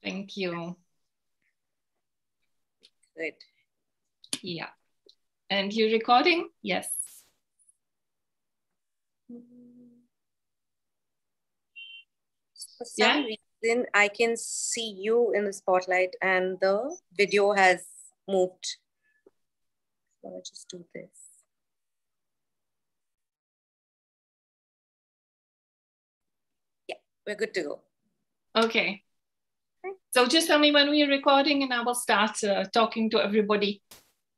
Thank you. Good. Yeah. And you're recording? Yes. For some reason, I can see you in the spotlight and the video has moved. So I'll just do this. Yeah, we're good to go. Okay. So just tell me when we're recording and I will start talking to everybody.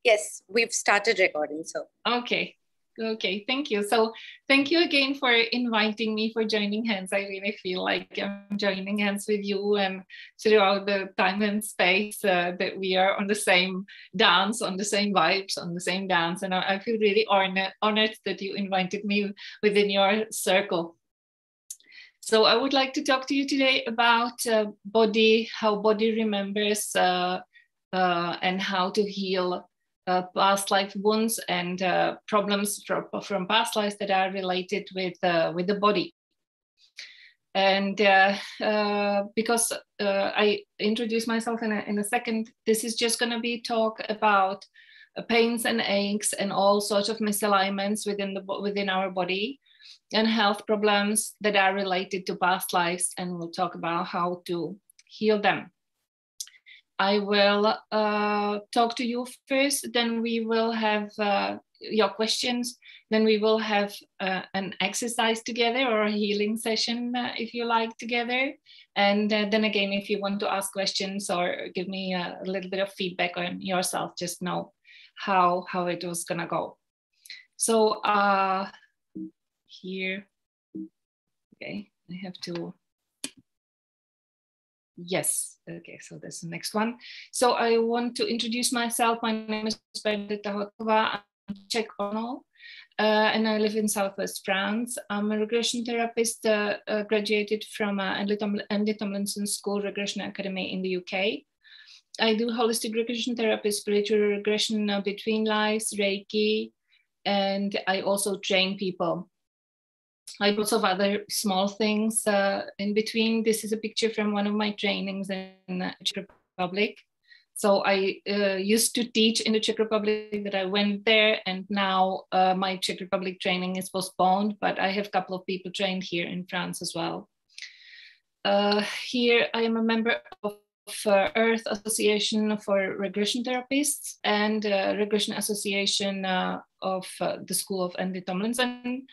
Yes, we've started recording. So. Okay. Okay, thank you. So thank you again for inviting me, for joining hands. I really feel like I'm joining hands with you, and throughout the time and space that we are on the same dance, on the same vibes, on the same dance. And I feel really honored that you invited me within your circle. So I would like to talk to you today about body, how body remembers and how to heal past life wounds and problems from past lives that are related with the body. And because I introduce myself in a second, this is just going to be talk about pains and aches and all sorts of misalignments within our body and health problems that are related to past lives, and we'll talk about how to heal them. I will talk to you first, then we will have your questions, then we will have an exercise together or a healing session if you like together. And then again, if you want to ask questions or give me a little bit of feedback on yourself, just know how it was gonna go. So here, okay, I have to. Yes, okay, so that's the next one. So I want to introduce myself. My name is Bernadeta Hodkova. I'm Czech and I live in Southwest France. I'm a regression therapist, graduated from Andy Tomlinson School Regression Academy in the UK. I do holistic regression therapy, spiritual regression between lives, Reiki, and I also train people. I do lots of other small things in between. This is a picture from one of my trainings in the Czech Republic. So I used to teach in the Czech Republic, that I went there, and now my Czech Republic training is postponed, but I have a couple of people trained here in France as well. Here I am a member of Earth Association for Regression Therapists and Regression Association of the School of Andy Tomlinson.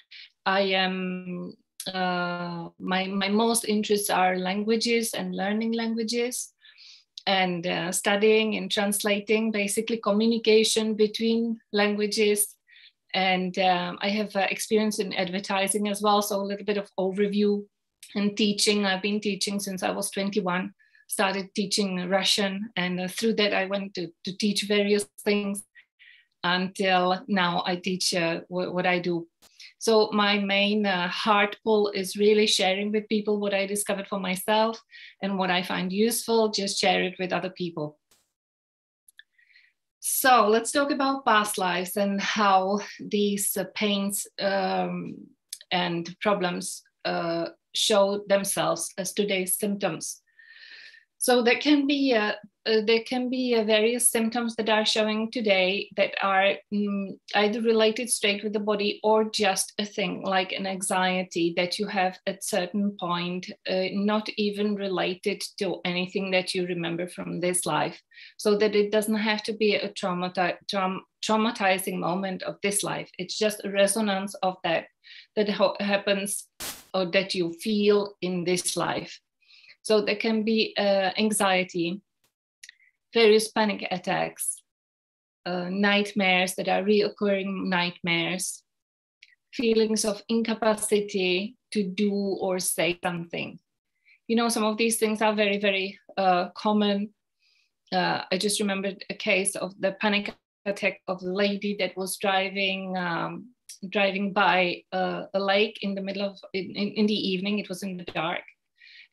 I am, my most interests are languages and learning languages and studying and translating, basically communication between languages. And I have experience in advertising as well, so a little bit of overview and teaching. I've been teaching since I was 21, started teaching Russian, and through that I went to teach various things until now I teach what I do. So my main heart pull is really sharing with people what I discovered for myself, and what I find useful, just share it with other people. So let's talk about past lives and how these pains and problems show themselves as today's symptoms. So there can be various symptoms that are showing today that are either related straight with the body or just a thing like an anxiety that you have at certain point, not even related to anything that you remember from this life. So that it doesn't have to be a traumatizing moment of this life. It's just a resonance of that happens or that you feel in this life. So there can be anxiety, various panic attacks, nightmares that are reoccurring nightmares, feelings of incapacity to do or say something. You know, some of these things are very, very common. I just remembered a case of the panic attack of the lady that was driving by a lake in the middle of, in the evening. It was in the dark.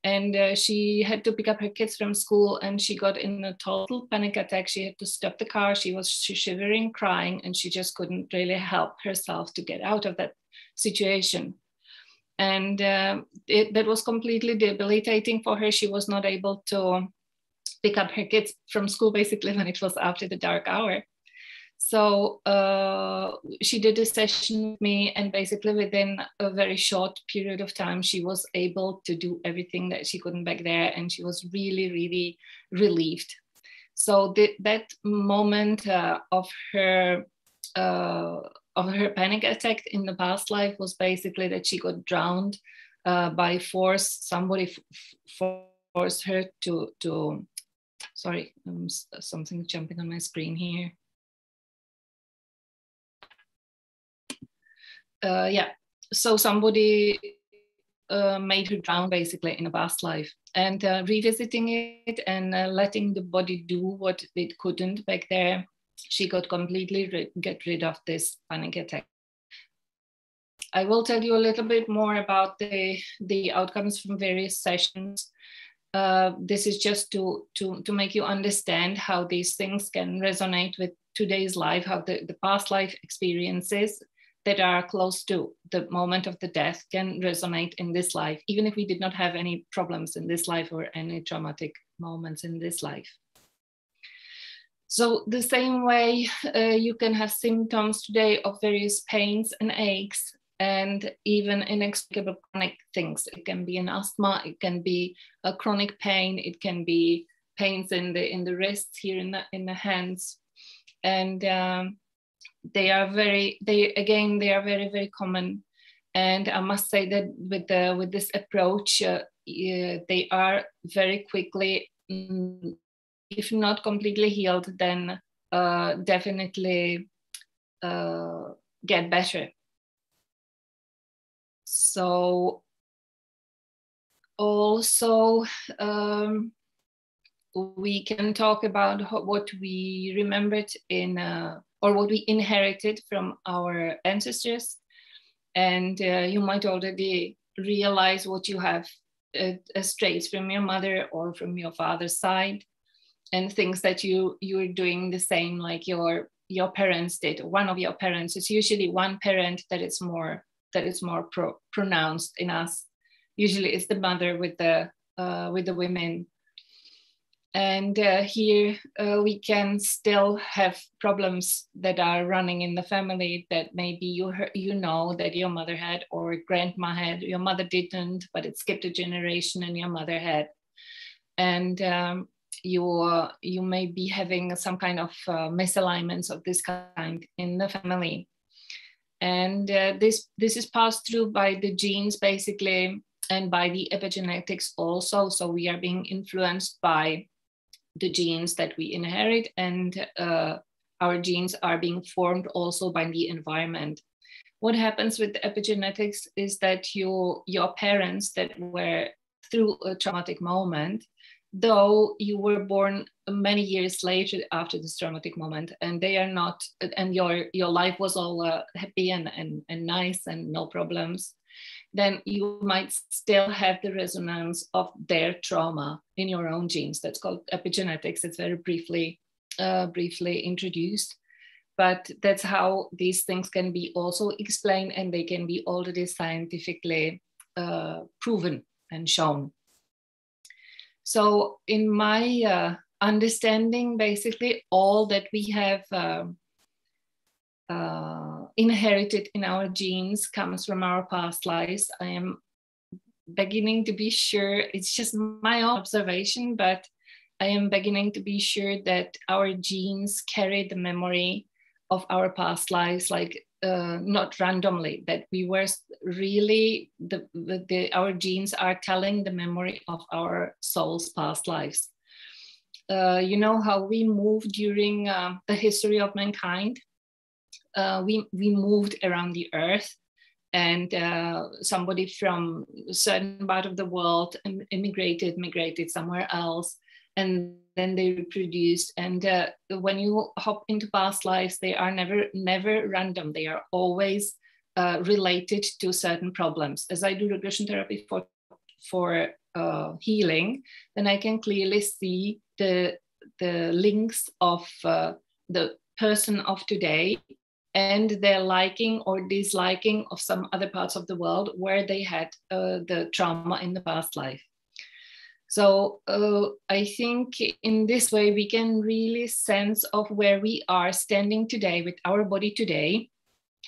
And she had to pick up her kids from school, and she got in a total panic attack. She had to stop the car. She was shivering, crying, and she just couldn't really help herself to get out of that situation. And that was completely debilitating for her. She was not able to pick up her kids from school, basically, when it was after the dark hour. So she did a session with me, and basically within a very short period of time, she was able to do everything that she couldn't back there, and she was really, really relieved. So that moment of her panic attack in the past life was basically that she got drowned by force. Somebody forced her to. Sorry, something jumping on my screen here. Yeah, so somebody made her drown basically in a past life, and revisiting it and letting the body do what it couldn't back there, she got completely get rid of this panic attack. I will tell you a little bit more about the outcomes from various sessions. This is just to make you understand how these things can resonate with today's life, how the past life experiences that are close to the moment of the death can resonate in this life, even if we did not have any problems in this life or any traumatic moments in this life. So the same way you can have symptoms today of various pains and aches, and even inexplicable chronic things. It can be an asthma, it can be a chronic pain, it can be pains in the wrists, here in the hands, and they are very, very common. And I must say that with this approach, they are very quickly, if not completely healed, then definitely get better. So also we can talk about what we remembered or what we inherited from our ancestors. And you might already realize what you have as traits from your mother or from your father's side, and things that you're doing the same like your parents did. One of your parents, it's usually one parent that is more pronounced in us. Usually it's the mother with the women. And here we can still have problems that are running in the family that maybe you know that your mother had or grandma had. Your mother didn't, but it skipped a generation and your mother had. And you may be having some kind of misalignments of this kind in the family. And this is passed through by the genes basically, and by the epigenetics also. So we are being influenced by the genes that we inherit, and our genes are being formed also by the environment. What happens with the epigenetics is that your parents that were through a traumatic moment, though you were born many years later after this traumatic moment, and they are not, and your life was all happy and nice and no problems, then you might still have the resonance of their trauma in your own genes. That's called epigenetics. It's very briefly introduced, but that's how these things can be also explained, and they can be already scientifically proven and shown. So in my understanding, basically all that we have inherited in our genes comes from our past lives. I am beginning to be sure, it's just my own observation, but I am beginning to be sure that our genes carry the memory of our past lives, like not randomly, that we were really, our genes are telling the memory of our soul's past lives. You know how we moved during the history of mankind? We moved around the earth, and somebody from a certain part of the world migrated somewhere else, and then they reproduced. And when you hop into past lives, they are never random. They are always related to certain problems. As I do regression therapy for healing, then I can clearly see the links of the person of today and their liking or disliking of some other parts of the world where they had the trauma in the past life. So I think in this way, we can really sense of where we are standing today with our body today,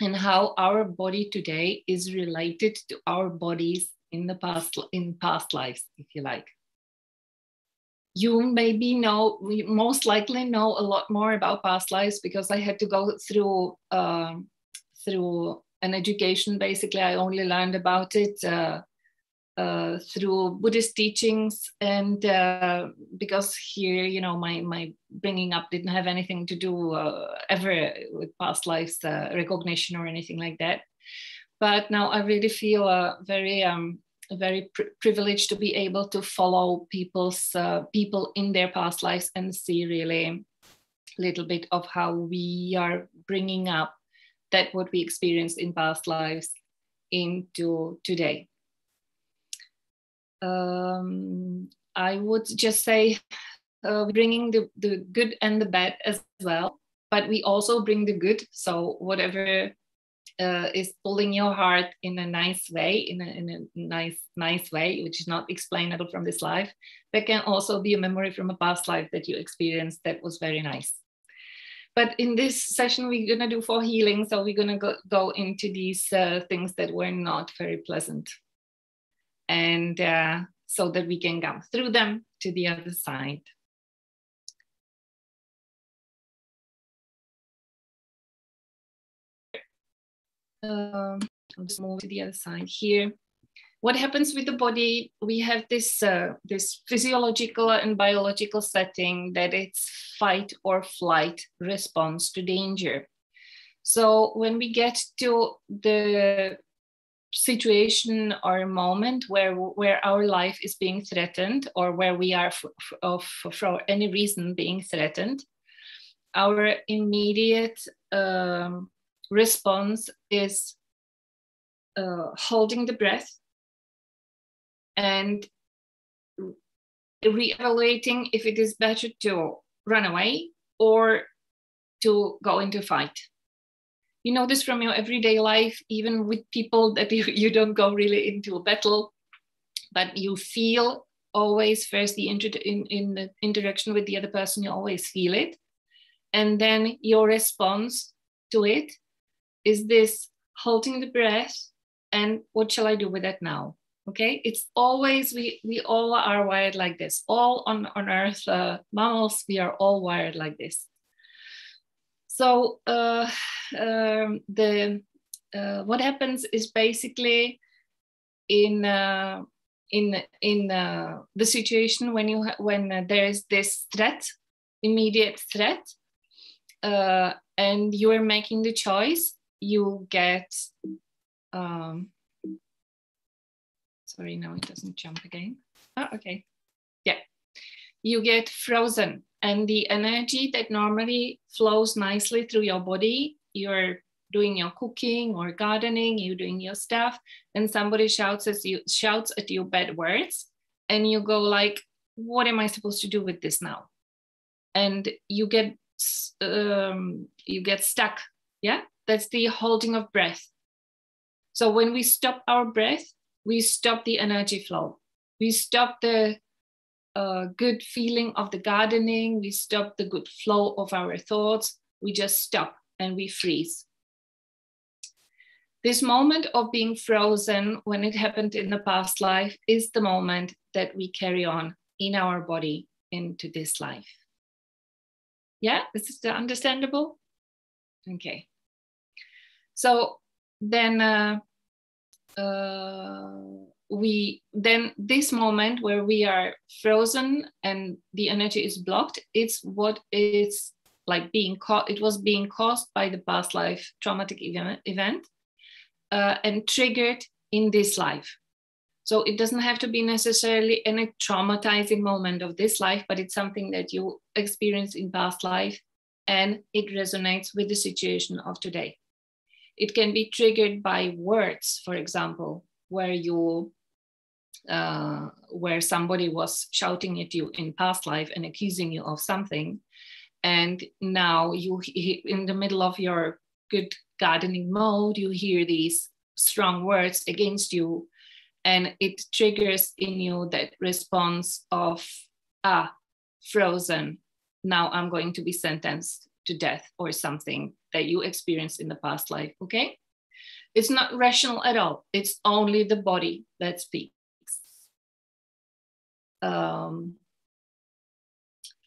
and how our body today is related to our bodies in past lives, if you like. You maybe know, we most likely know a lot more about past lives, because I had to go through an education. Basically, I only learned about it through Buddhist teachings, and because here, you know, my bringing up didn't have anything to do ever with past lives recognition or anything like that. But now I really feel very privileged to be able to follow people in their past lives and see really a little bit of how we are bringing up that what we experienced in past lives into today. I would just say bringing the good and the bad as well, but we also bring the good. So whatever is pulling your heart in a nice way, in a nice way, which is not explainable from this life, that can also be a memory from a past life that you experienced that was very nice. But in this session, we're gonna do for healing, so we're gonna go into these things that were not very pleasant, and so that we can come through them to the other side. I'll just move to the other side here. What happens with the body? We have this physiological and biological setting that it's fight or flight response to danger. So when we get to the situation or moment where our life is being threatened, or where we are for any reason being threatened, our immediate response is holding the breath and reevaluating if it is better to run away or to go into fight. You know this from your everyday life, even with people that you don't go really into a battle, but you feel always first in the interaction with the other person, you always feel it. And then your response to it is this holding the breath and what shall I do with that now? Okay, it's always, we all are wired like this. All on earth, mammals, we are all wired like this. So what happens is basically in the situation when there is this threat, immediate threat, and you are making the choice, you get sorry, no, it doesn't jump again. Oh, okay, yeah, you get frozen, and the energy that normally flows nicely through your body, you're doing your cooking or gardening, you're doing your stuff, and somebody shouts at you bad words, and you go like, what am I supposed to do with this now? And you get stuck. Yeah, that's the holding of breath. So when we stop our breath, we stop the energy flow. We stop the good feeling of the gardening. We stop the good flow of our thoughts. We just stop and we freeze. This moment of being frozen, when it happened in the past life, is the moment that we carry on in our body into this life. Yeah, this is understandable? Okay. So then this moment where we are frozen and the energy is blocked, it's what is like it was being caused by the past life traumatic event and triggered in this life. So it doesn't have to be necessarily any traumatizing moment of this life, but it's something that you experienced in past life and it resonates with the situation of today. It can be triggered by words, for example, where somebody was shouting at you in past life and accusing you of something. And now you, in the middle of your good gardening mode, you hear these strong words against you. and it triggers in you that response of, frozen, now I'm going to be sentenced to death, or something that you experienced in the past life, okay? It's not rational at all. It's only the body that speaks.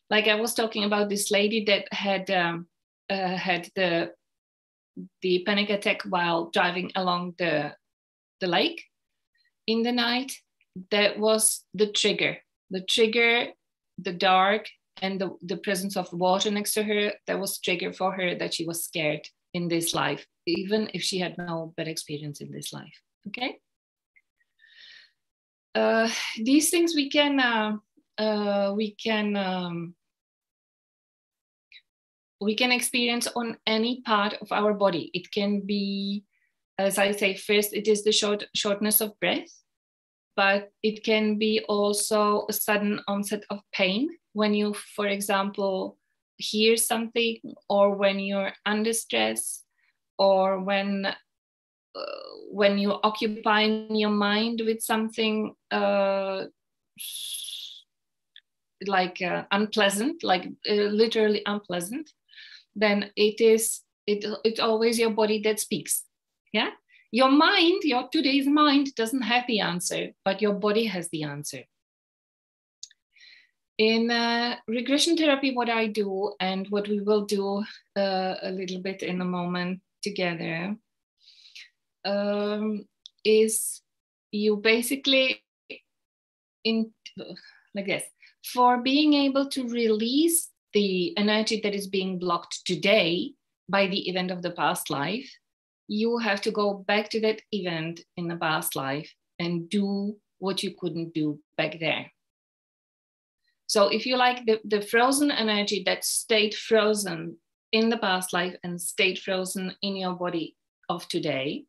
Like I was talking about this lady that had the panic attack while driving along the lake in the night. That was the trigger, the dark, and the presence of water next to her. That was trigger for her that she was scared in this life, even if she had no bad experience in this life. Okay. These things we can experience on any part of our body. It can be, as I say, first it is the shortness of breath, but it can be also a sudden onset of pain when you, for example, hear something, or when you're under stress, or when you're occupying your mind with something unpleasant, literally unpleasant, then it's always your body that speaks. Yeah, your mind, your today's mind doesn't have the answer, but your body has the answer. In regression therapy, what I do and what we will do a little bit in a moment together is you basically like this. For being able to release the energy that is being blocked today by the event of the past life, you have to go back to that event in the past life and do what you couldn't do back there. So if you like, the frozen energy that stayed frozen in the past life and stayed frozen in your body of today,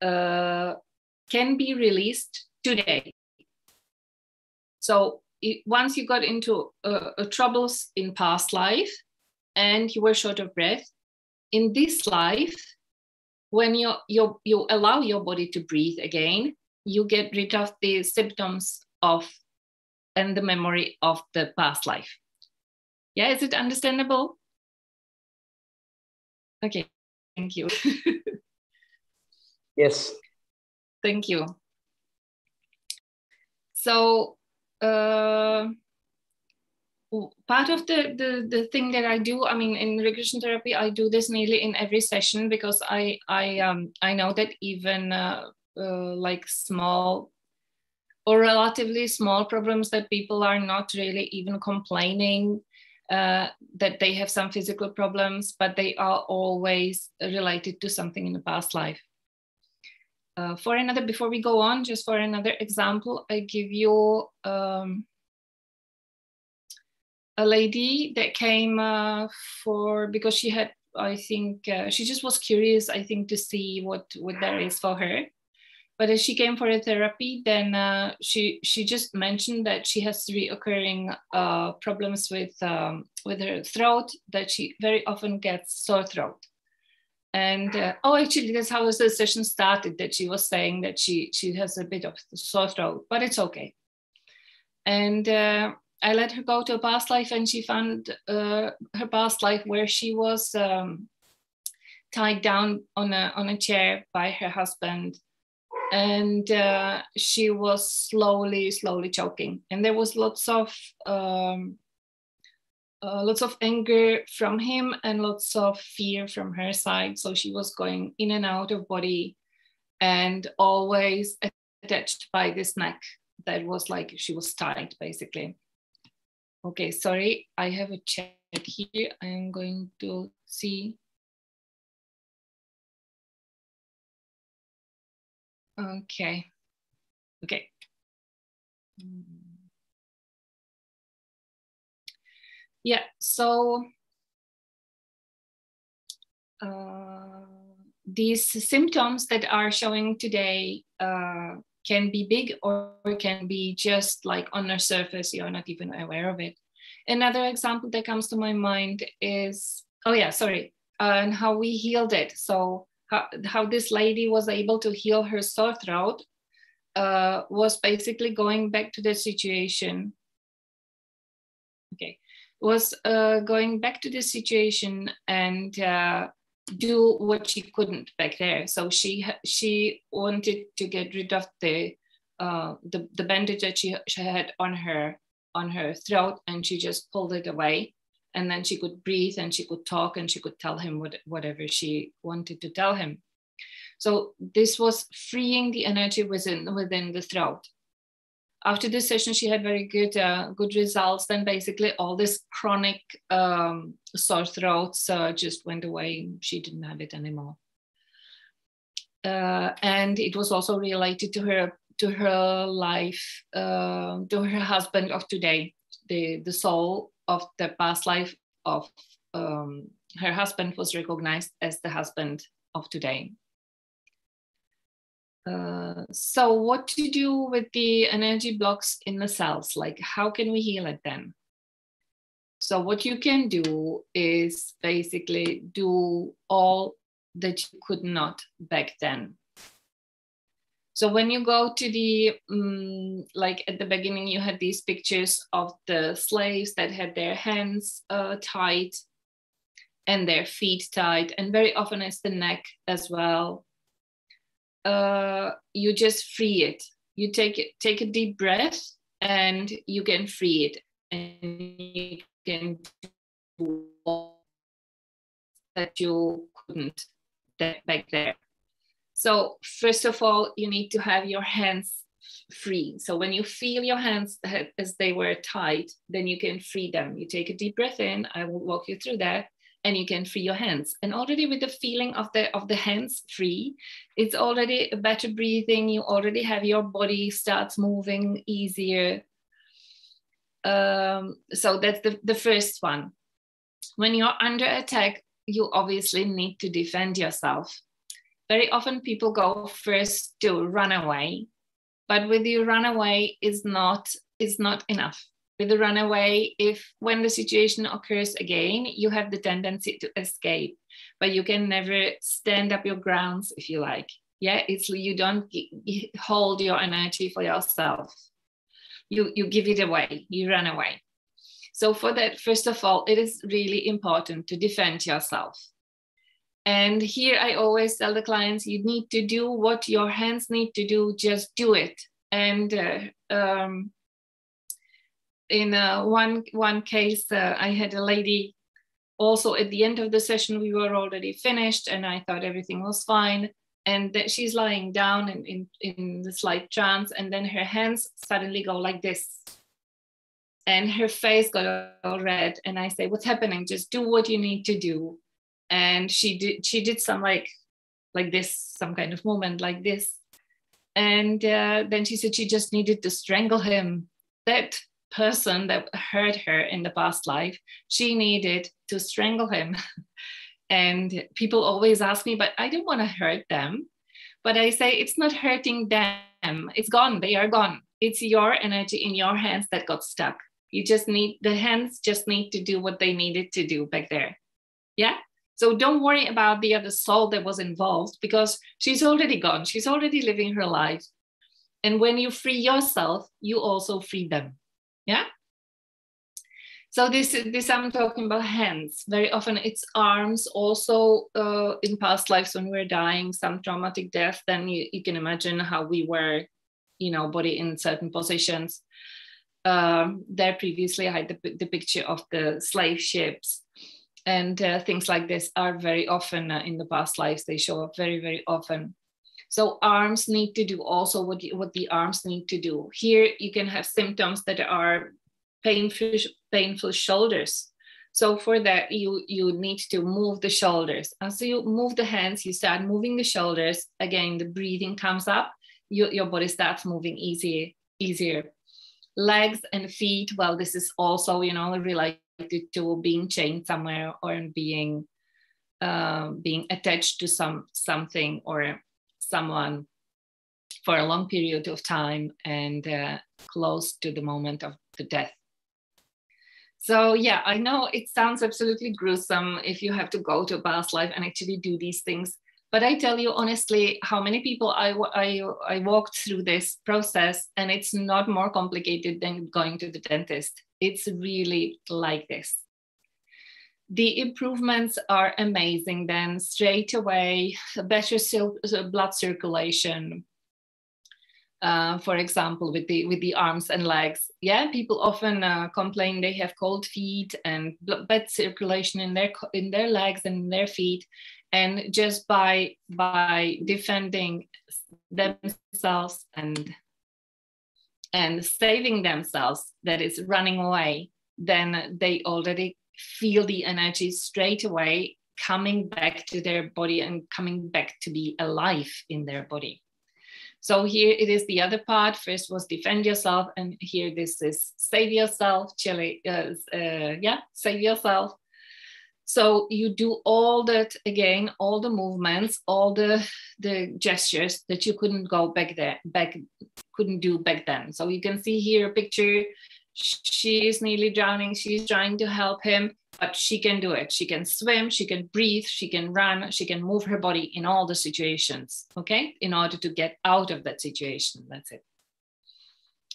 can be released today. So once you got into troubles in past life and you were short of breath, in this life, when you allow your body to breathe again, you get rid of the symptoms of and the memory of the past life. Yeah, is it understandable? Okay, thank you. Yes. Thank you. So part of the thing that I do, I mean, in regression therapy, I do this nearly in every session, because I know that even like small or relatively small problems that people are not really even complaining that they have some physical problems, but they are always related to something in the past life. Before we go on, just for another example, I give you a lady that came because she had, I think, she just was curious, I think, to see what there is for her. But as she came for a therapy, then she just mentioned that she has reoccurring problems with her throat, that she very often gets sore throat. And actually, that's how the session started, that she was saying that she has a bit of sore throat, but it's okay. And I let her go to a past life, and she found her past life where she was tied down on a chair by her husband, and she was slowly choking, and there was lots of anger from him and lots of fear from her side. So she was going in and out of body and always attached by this neck that was like she was tied, basically. Okay, sorry, I have a chat here. I am going to see. Okay. Yeah, so these symptoms that are showing today can be big or can be just like on the surface, you're not even aware of it. Another example that comes to my mind is, and how we healed it. So how this lady was able to heal her sore throat was basically going back to the situation. Okay, was going back to the situation and do what she couldn't back there. So she wanted to get rid of the bandage that she had on her throat, and she just pulled it away. And then she could breathe and she could talk and she could tell him whatever she wanted to tell him. So this was freeing the energy within the throat. After this session, she had very good results. Then basically all this chronic sore throats just went away. She didn't have it anymore. And it was also related to her life, to her husband of today. The soul of the past life of her husband was recognized as the husband of today. So what to do with the energy blocks in the cells? Like, how can we heal it then? So what you can do is basically do all that you could not back then. So when you go to the, like at the beginning, you had these pictures of the slaves that had their hands tied and their feet tied, and very often it's the neck as well. You just free it. You take a deep breath and you can free it. And you can do all that you couldn't back there. So first of all, you need to have your hands free. So when you feel your hands as they were tied, then you can free them. You take a deep breath in. I will walk you through that, and you can free your hands. And already with the feeling of the hands free, it's already a better breathing. You already have your body starts moving easier. So that's the first one. When you're under attack, you obviously need to defend yourself. Very often people go first to run away, but with you run away is not enough. With the runaway, when the situation occurs again, you have the tendency to escape, but you can never stand up your grounds, if you like. Yeah, you don't hold your energy for yourself. You give it away, you run away. So for that, first of all, it is really important to defend yourself. And here I always tell the clients, you need to do what your hands need to do, just do it. And in one case, I had a lady also at the end of the session, we were already finished and I thought everything was fine. And that she's lying down in the slight trance, and then her hands suddenly go like this. And her face got all red. And I say, what's happening? Just do what you need to do. And she did some like this, some kind of movement like this. And then she said she just needed to strangle him. That person that hurt her in the past life, she needed to strangle him. And people always ask me, but I don't want to hurt them. But I say, it's not hurting them. It's gone. They are gone. It's your energy in your hands that got stuck. The hands just need to do what they needed to do back there. Yeah. So don't worry about the other soul that was involved, because she's already gone. She's already living her life. And when you free yourself, you also free them. Yeah. So this I'm talking about hands. Very often it's arms also in past lives when we're dying, some traumatic death, then you can imagine how we were, body in certain positions. There previously I had the picture of the slave ships. And things like this are very often in the past lives, they show up very, very often. So arms need to do also what the arms need to do. Here you can have symptoms that are painful shoulders. So for that, you need to move the shoulders. As you move the hands, you start moving the shoulders. Again, the breathing comes up, your body starts moving easier. Legs and feet, well, this is also, related to being chained somewhere or being attached to something or someone for a long period of time and close to the moment of the death. So yeah, I know it sounds absolutely gruesome if you have to go to a past life and actually do these things, But I tell you honestly, how many people I walked through this process, and it's not more complicated than going to the dentist. It's really like this. The improvements are amazing. Then straight away, better blood circulation. For example, with the arms and legs. Yeah, people often complain they have cold feet and bad circulation in their legs and in their feet. And just by defending themselves and saving themselves, that is running away, then they already feel the energy straight away coming back to their body and coming back to be alive in their body. So here it is the other part. First was defend yourself, and here this is save yourself. Save yourself. So you do all that again, all the movements, all the gestures that you couldn't do back then. So you can see here a picture. She is nearly drowning. She's trying to help him, but she can do it. She can swim, she can breathe, she can run, she can move her body in all the situations, okay? In order to get out of that situation. That's it.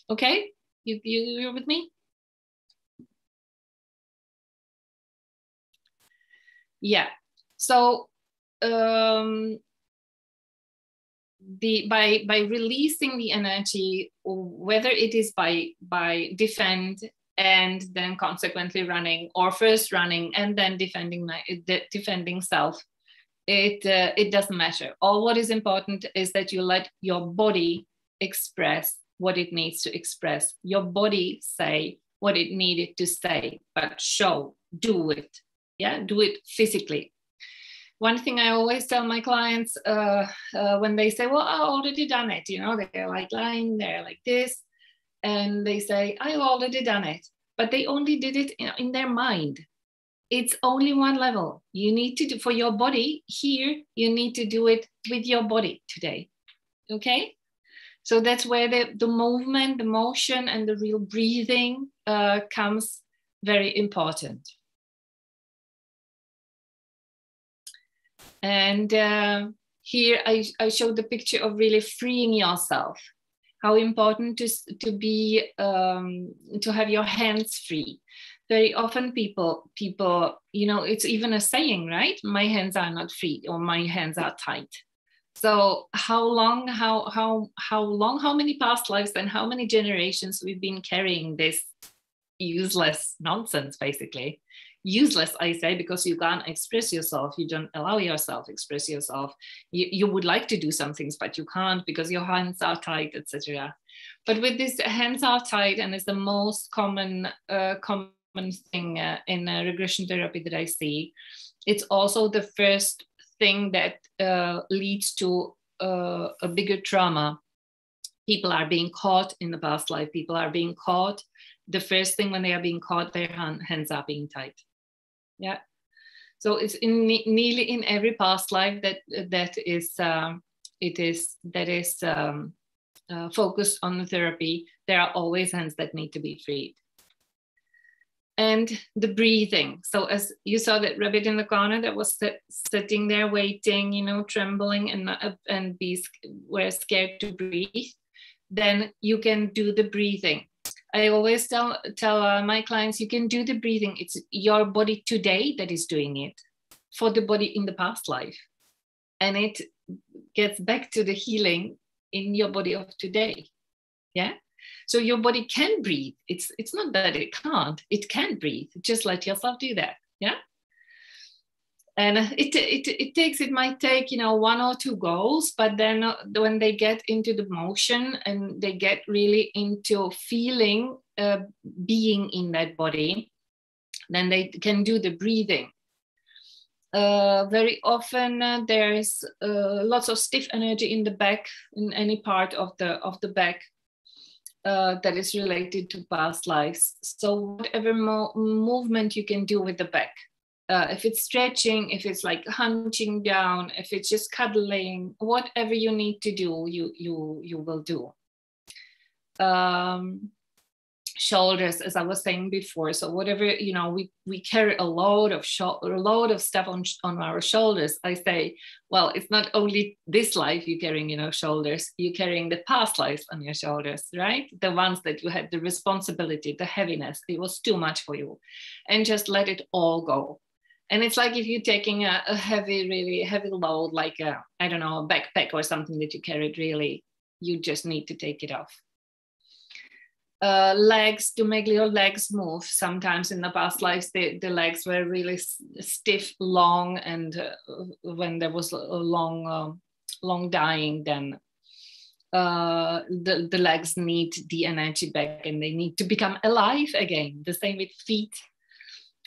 Okay, you're with me? Yeah, so by releasing the energy, whether it is by defend and then consequently running, or first running and then defending self, it doesn't matter. All what is important is that you let your body express what it needs to express. Your body say what it needed to say, but do it. Yeah, do it physically. One thing I always tell my clients when they say, well, I already done it, they're like lying there like this. And they say, I already done it, but they only did it in their mind. It's only one level. You need to do for your body here, you need to do it with your body today. Okay? So that's where the movement, the motion, and the real breathing comes very important. And here I showed the picture of really freeing yourself. How important to be to have your hands free. Very often people, it's even a saying, right? My hands are not free, or my hands are tight. So how long, how many past lives and how many generations we've been carrying this useless nonsense, basically. Useless, I say, because you can't express yourself. You don't allow yourself to express yourself. You would like to do some things, but you can't because your hands are tight, etc. But with this, hands are tight, and it's the most common thing in regression therapy that I see. It's also the first thing that leads to a bigger trauma. People are being caught in the past life. People are being caught. The first thing when they are being caught, their hands are being tight. Yeah. So it's nearly in every past life that is focused on the therapy. There are always hands that need to be freed. And the breathing. So as you saw that rabbit in the corner that was sitting there waiting, trembling and were scared to breathe, then you can do the breathing. I always tell my clients, you can do the breathing. It's your body today that is doing it for the body in the past life. And it gets back to the healing in your body of today. Yeah. So your body can breathe. It's not that it can't. It can breathe. Just let yourself do that. Yeah. And it might take, 1 or 2 goals, but then when they get into the motion and they get really into feeling, being in that body, then they can do the breathing. Very often there is lots of stiff energy in the back, in any part of the back that is related to past lives. So whatever movement you can do with the back. If it's stretching, if it's like hunching down, if it's just cuddling, whatever you need to do, you will do. shoulders, as I was saying before. So whatever, you know, we carry a load of stuff on our shoulders. I say, well, it's not only this life you're carrying, you know, shoulders, you're carrying the past lives on your shoulders, right? The ones that you had the responsibility, the heaviness, it was too much for you, and just let it all go. And it's like if you're taking a heavy, really heavy load, like I don't know, a backpack or something that you carried, really, you just need to take it off. Legs, to make your legs move. Sometimes in the past lives, the legs were really stiff, long, and when there was a long dying, then the legs need the energy back, and they need to become alive again. The same with feet.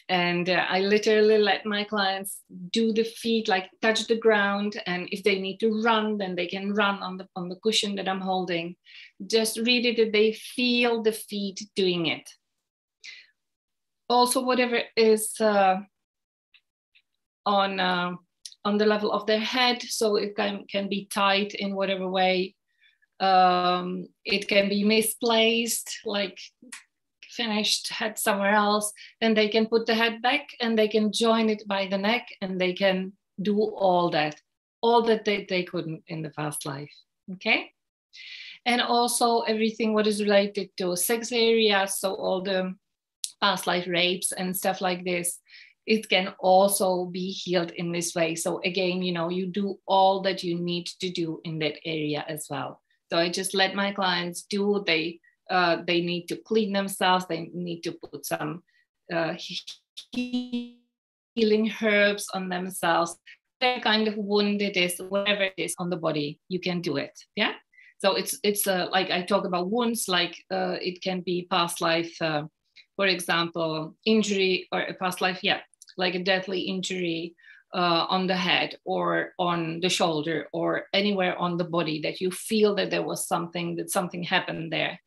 And I literally let my clients do the feet, like touch the ground. And if they need to run, then they can run on the cushion that I'm holding. Just read it that they feel the feet doing it. Also, whatever is on the level of their head, so it can be tight in whatever way. It can be misplaced, like finished head somewhere else. Then they can put the head back and they can join it by the neck, and they can do all that they couldn't in the past life. Okay. And also everything what is related to sex areas, so all the past life rapes and stuff like this, it can also be healed in this way. So again, you know, you do all that you need to do in that area as well. So I just let my clients do. They need to clean themselves. They need to put some healing herbs on themselves. Whatever kind of wound it is, whatever it is on the body, you can do it. Yeah. So it's like I talk about wounds, like it can be past life, for example, injury, or a past life, yeah, like a deadly injury on the head or on the shoulder or anywhere on the body that you feel that there was something happened there.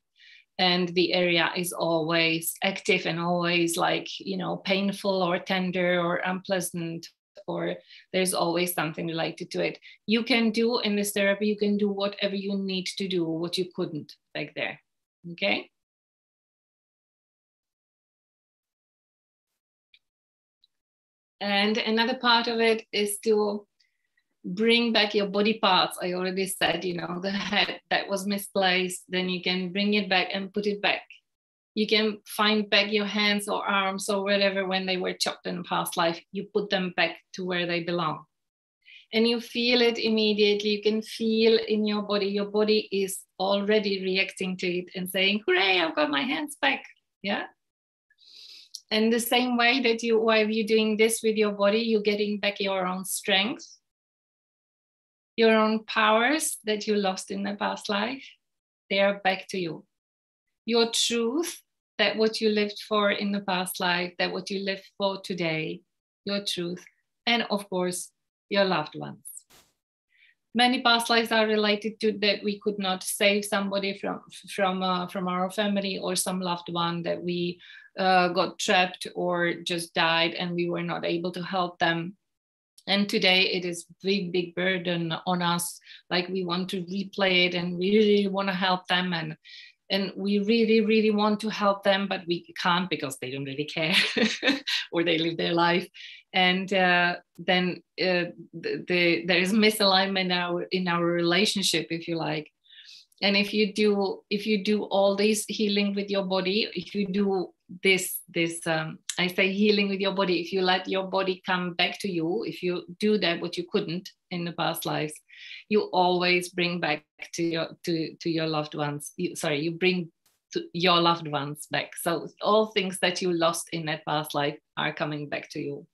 And the area is always active and always, like, you know, painful or tender or unpleasant, or there's always something related to it. You can do in this therapy, you can do whatever you need to do, what you couldn't back there. Okay. And another part of it is to bring back your body parts. I already said, you know, the head that was misplaced, then you can bring it back and put it back. You can find back your hands or arms or whatever when they were chopped in past life. You put them back to where they belong. And you feel it immediately. You can feel in your body. Your body is already reacting to it and saying, hooray, I've got my hands back. Yeah. And the same way that while you're doing this with your body, you're getting back your own strength, your own powers that you lost in the past life. They are back to you. Your truth, that what you lived for in the past life, that what you live for today, your truth, and of course, your loved ones. Many past lives are related to that we could not save somebody from our family, or some loved one that we got trapped or just died and we were not able to help them. And today it is big burden on us. Like, we want to replay it and we really want to help them, and we really want to help them, but we can't because they don't really care or they live their life. And then there is misalignment in our relationship, if you like. And if you do all this healing with your body, if you do this I say healing with your body, if you let your body come back to you, if you do that what you couldn't in the past lives, you always bring back to your loved ones. You bring to your loved ones back. So all things that you lost in that past life are coming back to you.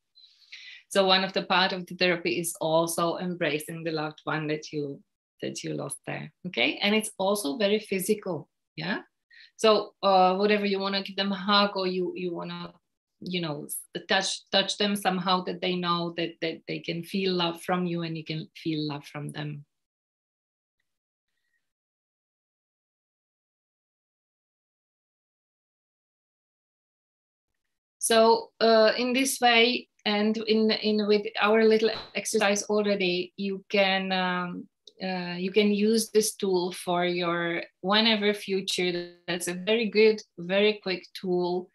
So one of the part of the therapy is also embracing the loved one that you lost there. Okay. And it's also very physical. Yeah. So whatever you want to give them a hug, or you want to, you know, touch them somehow, that they know that they can feel love from you and you can feel love from them. So in this way, and in with our little exercise already, you can you can use this tool for your whenever future. That's a very good, very quick tool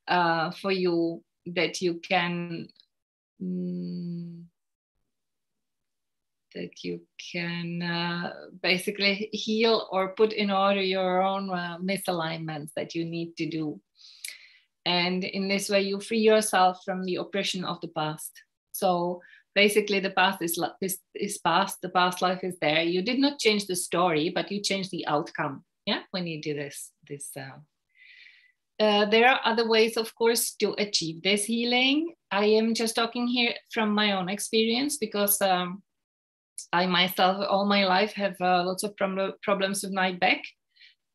for you that you can basically heal or put in order your own misalignments that you need to do. And in this way, you free yourself from the oppression of the past. So basically, the past is past. The past life is there. You did not change the story, but you change the outcome. Yeah, when you do this. There are other ways, of course, to achieve this healing. I am just talking here from my own experience because I myself, all my life, have lots of problems with my back.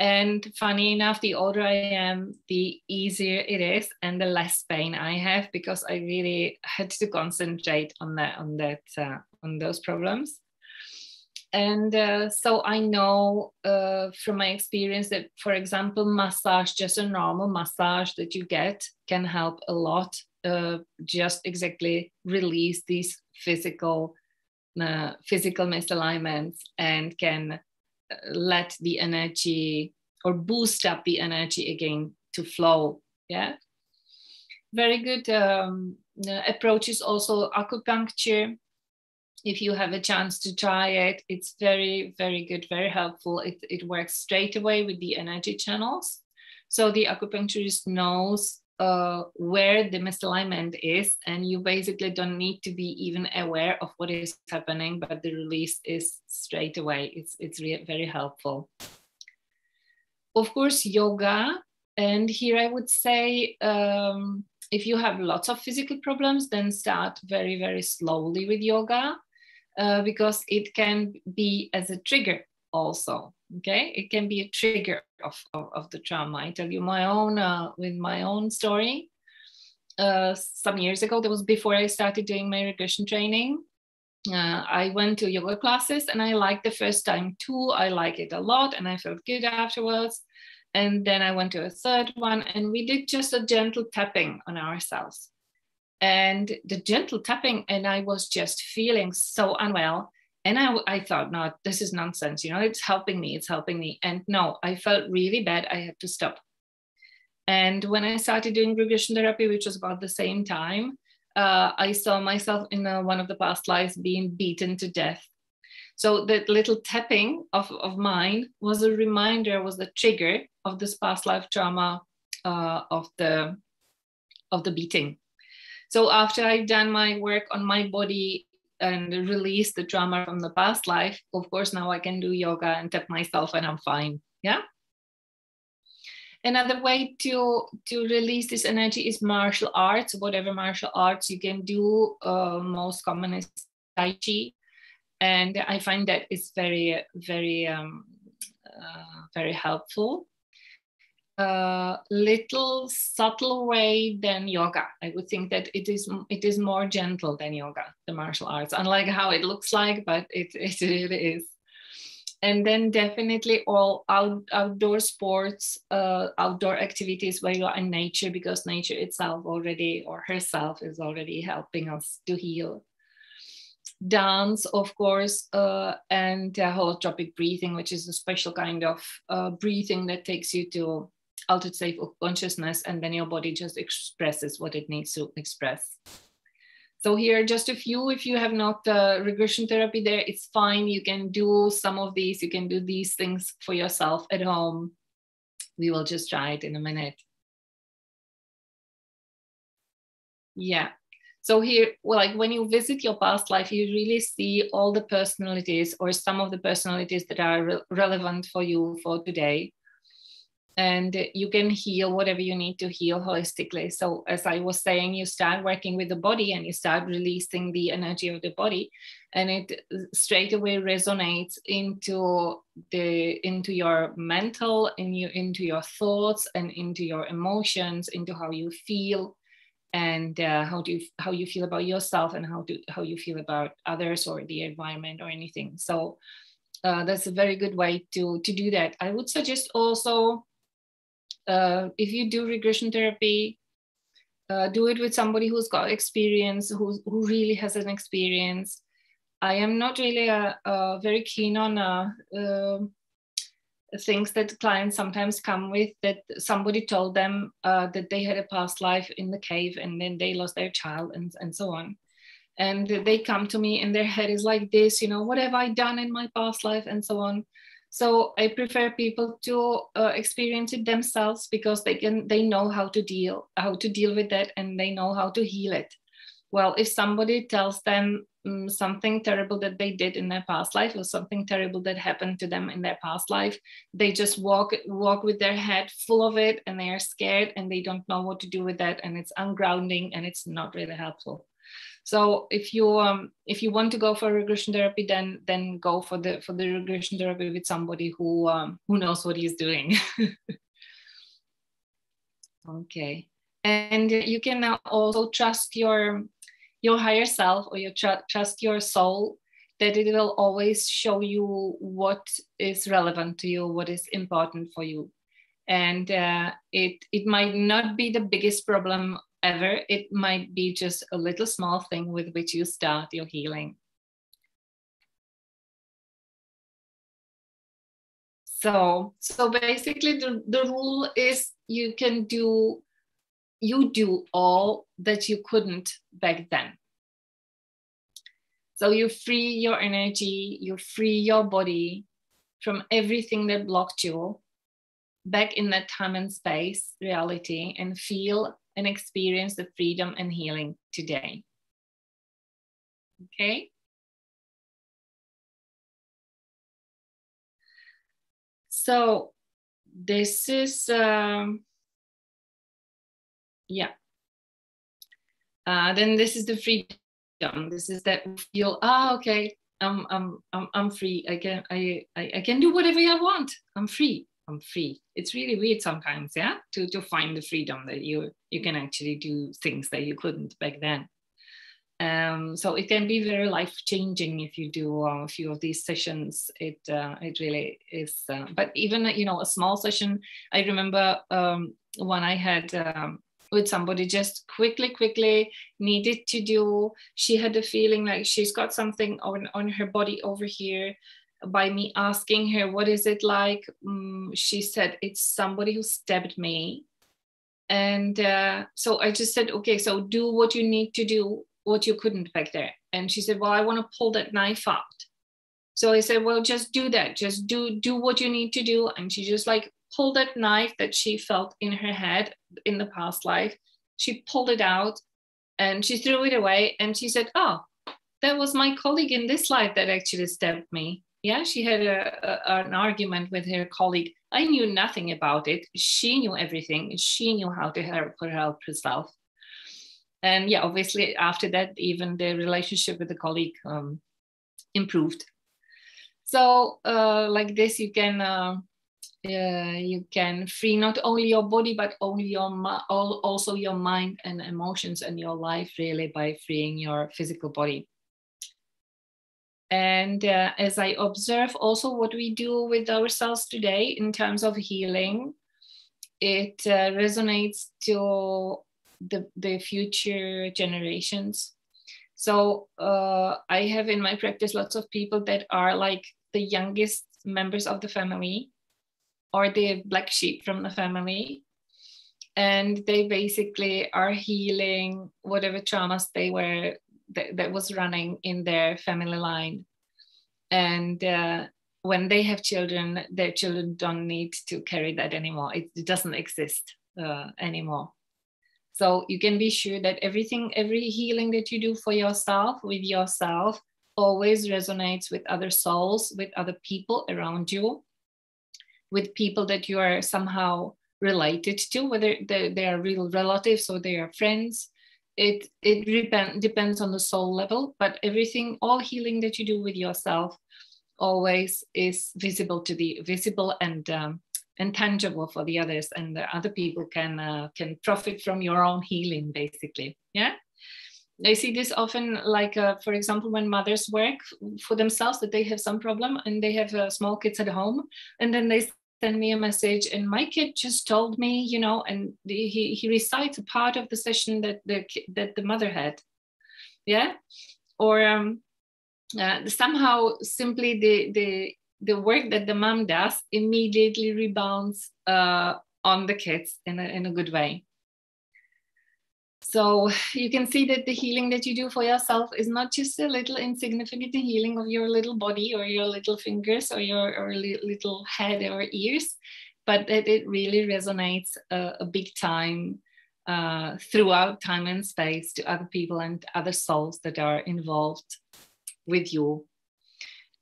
And funny enough, the older I am, the easier it is and the less pain I have, because I really had to concentrate on those problems. And so I know from my experience that, for example, massage, just a normal massage that you get, can help a lot. Just exactly release these physical misalignments and can let the energy or boost up the energy again to flow. Yeah, very good approach is also acupuncture. If you have a chance to try it, it's very, very good, very helpful. It works straight away with the energy channels. So the acupuncturist knows where the misalignment is, and you basically don't need to be even aware of what is happening, but the release is straight away. It's really very helpful. Of course, yoga. And here I would say, if you have lots of physical problems, then start very, very slowly with yoga, because it can be as a trigger also. Okay, it can be a trigger of the trauma. I tell you my own with my own story. Some years ago, that was before I started doing my regression training. I went to yoga classes and I liked the first time too. I like it a lot and I felt good afterwards. And then I went to a third one and we did just a gentle tapping on ourselves. And the gentle tapping, and I was just feeling so unwell. And I thought, no, this is nonsense. It's helping me. And no, I felt really bad. I had to stop. And when I started doing regression therapy, which was about the same time, I saw myself in one of the past lives being beaten to death. So that little tapping of mine was a reminder, was the trigger of this past life trauma of the beating. So after I've done my work on my body and released the trauma from the past life, of course, now I can do yoga and tap myself and I'm fine. Yeah. Another way to release this energy is martial arts. Whatever martial arts you can do, most common is Tai Chi. And I find that it's very, very, very helpful. Little subtle way than yoga. I would think that it is more gentle than yoga, the martial arts, unlike how it looks like, but it really is. And then definitely all outdoor sports, outdoor activities where you are in nature, because nature itself already, or herself, is already helping us to heal. Dance, of course, and holotropic breathing, which is a special kind of breathing that takes you to altered state of consciousness, and then your body just expresses what it needs to express. So here, just a few. If you have not regression therapy there, it's fine. You can do some of these. You can do these things for yourself at home. We will just try it in a minute. Yeah. So here, like when you visit your past life, you really see all the personalities or some of the personalities that are relevant for you for today. And you can heal whatever you need to heal holistically. So as I was saying, you start working with the body and you start releasing the energy of the body, and it straight away resonates into your mental, into your thoughts and into your emotions, into how you feel, and how you feel about yourself, and how you feel about others or the environment or anything. So that's a very good way to do that. I would suggest also, if you do regression therapy, do it with somebody who's got experience, who really has an experience. I am not really very keen on things that clients sometimes come with, that somebody told them that they had a past life in the cave and then they lost their child and so on. And they come to me and their head is like this, you know, what have I done in my past life and so on. So I prefer people to experience it themselves, because they know how to deal with that, and they know how to heal it. Well, if somebody tells them something terrible that they did in their past life, or something terrible that happened to them in their past life, they just walk with their head full of it, and they are scared and they don't know what to do with that, and it's ungrounding and it's not really helpful. So if you want to go for regression therapy, then go for the regression therapy with somebody who knows what he's doing. Okay, and you can now also trust your higher self, or you trust your soul, that it will always show you what is relevant to you, what is important for you. And it might not be the biggest problem ever. It might be just a little small thing with which you start your healing. So basically the rule is you do all that you couldn't back then. So you free your energy, you free your body from everything that blocked you back in that time and space reality, and feel and experience the freedom and healing today. Okay? So this is, then this is the freedom. This is that feel, okay, I'm free. I can do whatever I want. I'm free. It's really weird sometimes, yeah, to find the freedom that you can actually do things that you couldn't back then. So it can be very life-changing if you do a few of these sessions. It really is. But even a small session, I remember one I had with somebody, just quickly needed to do. She had a feeling like she's got something on her body over here. By me asking her, what is it like? She said, it's somebody who stabbed me. And so I just said, okay, so do what you need to do, what you couldn't back there. And she said, well, I want to pull that knife out. So I said, well, just do that. Just do what you need to do. And she just like pulled that knife that she felt in her head in the past life. She pulled it out and she threw it away. And she said, oh, that was my colleague in this life that actually stabbed me. Yeah, she had an argument with her colleague. I knew nothing about it. She knew everything. She knew how to help herself. And yeah, obviously after that, even the relationship with the colleague improved. So like this, you can free not only your body, but also your mind and emotions and your life, really, by freeing your physical body. And as I observe also what we do with ourselves today in terms of healing, it resonates to the future generations. So I have in my practice lots of people that are like the youngest members of the family, or the black sheep from the family. And they basically are healing whatever traumas that was running in their family line. And when they have children, their children don't need to carry that anymore. It doesn't exist anymore. So you can be sure that every healing that you do for yourself, with yourself, always resonates with other souls, with other people around you, with people that you are somehow related to, whether they are real relatives or they are friends. It depends on the soul level, but all healing that you do with yourself always is visible and tangible for the others, and the other people can profit from your own healing, basically. Yeah, I see this often, like for example, when mothers work for themselves, that they have some problem and they have small kids at home, and then they send me a message, and my kid just told me, and he recites a part of the session that the mother had. Yeah, or somehow simply the work that the mom does immediately rebounds on the kids in a good way. So you can see that the healing that you do for yourself is not just a little insignificant healing of your little body or your little fingers or your little head or ears, but that it really resonates a big time throughout time and space to other people and other souls that are involved with you.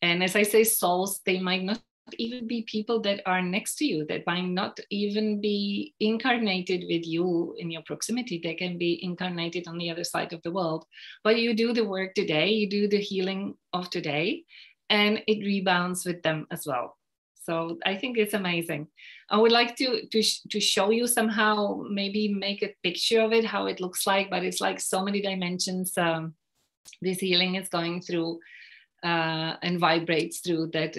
And as I say, souls, they might not even be people that are next to you, that might not even be incarnated with you in your proximity. They can be incarnated on the other side of the world. But you do the work today, you do the healing of today, and it rebounds with them as well. So I think it's amazing. I would like to show you somehow, maybe make a picture of it, how it looks like, but it's like so many dimensions this healing is going through and vibrates through that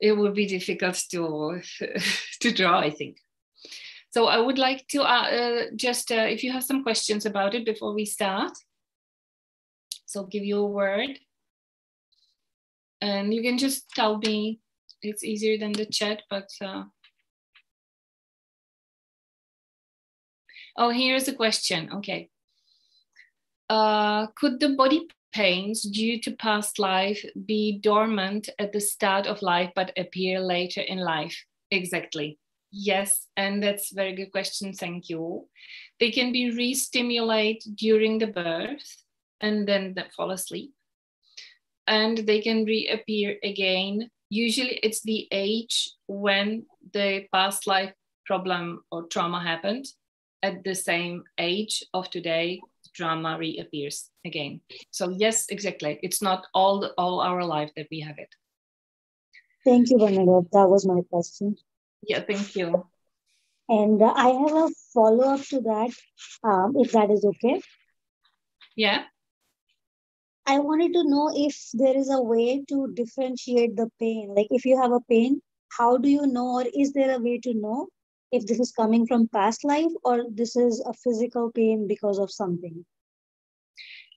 it would be difficult to draw, I think. So I would like to just, if you have some questions about it before we start, so I'll give you a word. And you can just tell me, it's easier than the chat, but... Oh, here's a question, okay. Could the body pains due to past life be dormant at the start of life but appear later in life? Exactly. Yes, and that's a very good question. Thank you. They can be re-stimulated during the birth and then fall asleep. And they can reappear again. Usually it's the age when the past life problem or trauma happened. At the same age of today, drama reappears again. So yes, exactly. It's not all our life that we have it. Thank you, Bernadette. That was my question. Yeah, thank you. And I have a follow-up to that, if that is okay. Yeah. I wanted to know if there is a way to differentiate the pain. Like if you have a pain, how do you know, or is there a way to know if this is coming from past life or this is a physical pain because of something?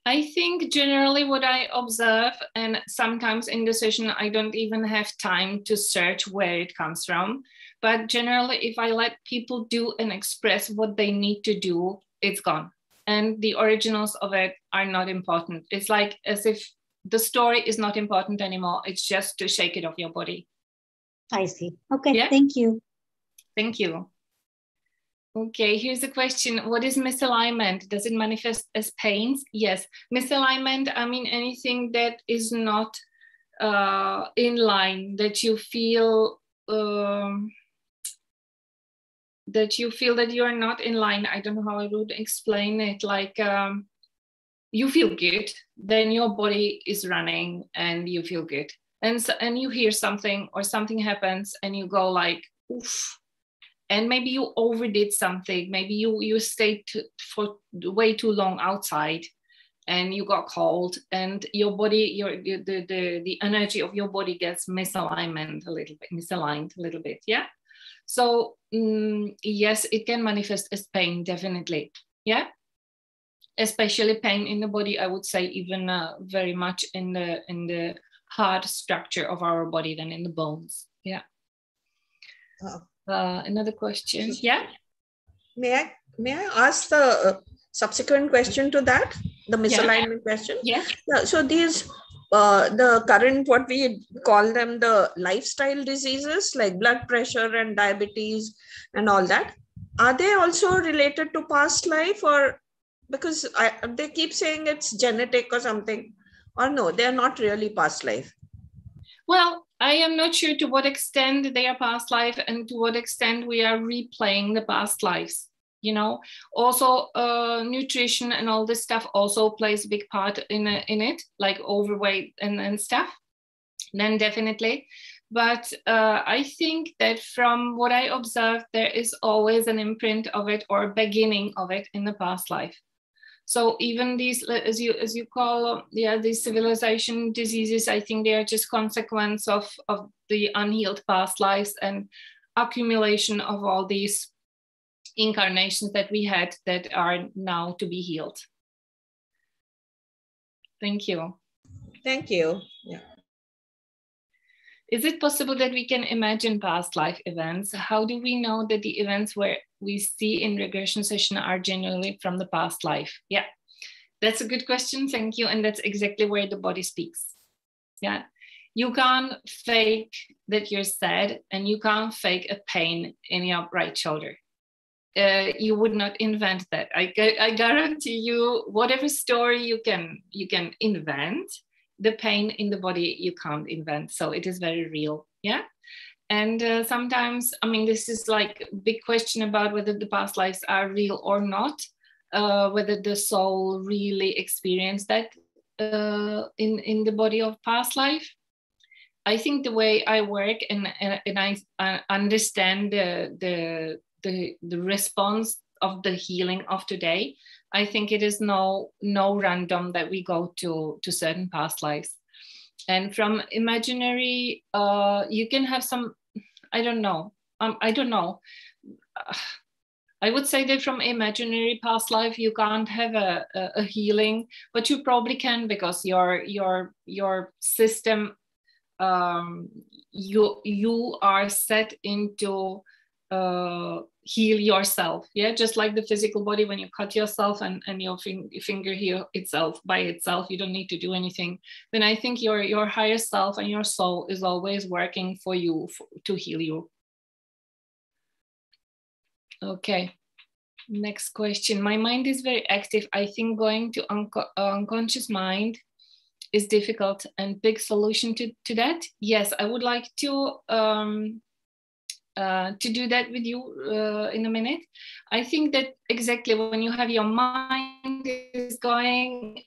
I think generally what I observe, and sometimes in the session, I don't even have time to search where it comes from. But generally, if I let people do and express what they need to do, it's gone. And the originals of it are not important. It's like as if the story is not important anymore. It's just to shake it off your body. I see. Okay, yeah? Thank you. Thank you. Okay, here's a question. What is misalignment? Does it manifest as pains? Yes. Misalignment, I mean, anything that is not in line, that you feel that you are not in line. I don't know how I would explain it. Like you feel good, then your body is running and you feel good. And you hear something or something happens and you go like, oof. And maybe you overdid something. Maybe you stayed for way too long outside and you got cold and your body, the energy of your body gets misaligned a little bit. Yeah. So yes, it can manifest as pain, definitely. Yeah. Especially pain in the body, I would say even very much in the hard structure of our body than in the bones. Yeah. Oh. Another question. Yeah. May I ask the subsequent question to that? The misalignment question? Yes. Yeah, so these the current, what we call them, the lifestyle diseases like blood pressure and diabetes and all that, are they also related to past life, or because they keep saying it's genetic or something, or no, they're not really past life? Well, I am not sure to what extent they are past life and to what extent we are replaying the past lives. You know, also nutrition and all this stuff also plays a big part in it, like overweight and stuff. Then definitely. But I think that from what I observed, there is always an imprint of it or beginning of it in the past life. So even these, as you call, these civilization diseases, I think they are just consequence of the unhealed past lives and accumulation of all these incarnations that we had that are now to be healed. Thank you. Thank you. Yeah. Is it possible that we can imagine past life events? How do we know that the events where we see in regression session are genuinely from the past life? Yeah, that's a good question. Thank you. And that's exactly where the body speaks. Yeah, you can't fake that you're sad, and you can't fake a pain in your right shoulder. You would not invent that. I guarantee you, whatever story you can invent, the pain in the body you can't invent. So it is very real. Yeah. And sometimes, I mean, this is like a big question about whether the past lives are real or not, whether the soul really experienced that in the body of past life. I think the way I work and I understand the response of the healing of today, I think it is no random that we go to certain past lives. And from imaginary, you can have some, I don't know. I would say that from imaginary past life, you can't have a healing, but you probably can, because your system, you are set into heal yourself. Yeah, just like the physical body, when you cut yourself and your finger heal itself by itself, you don't need to do anything. Then I think your higher self and your soul is always working for you to heal you. Okay, next question. My mind is very active. I think going to unconscious mind is difficult, and big solution to that. Yes, I would like to do that with you in a minute. I think that exactly when you have your mind is going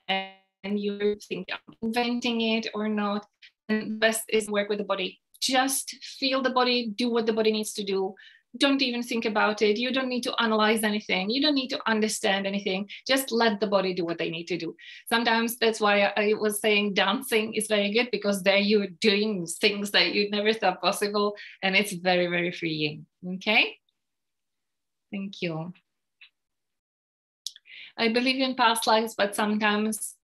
and you think I'm inventing it or not, and best is work with the body. Just feel the body, do what the body needs to do. Don't even think about it. You don't need to analyze anything. You don't need to understand anything. Just let the body do what they need to do. Sometimes that's why I was saying dancing is very good, because there you're doing things that you never thought possible, and it's very, very freeing. Okay? Thank you. I believe in past lives, but sometimes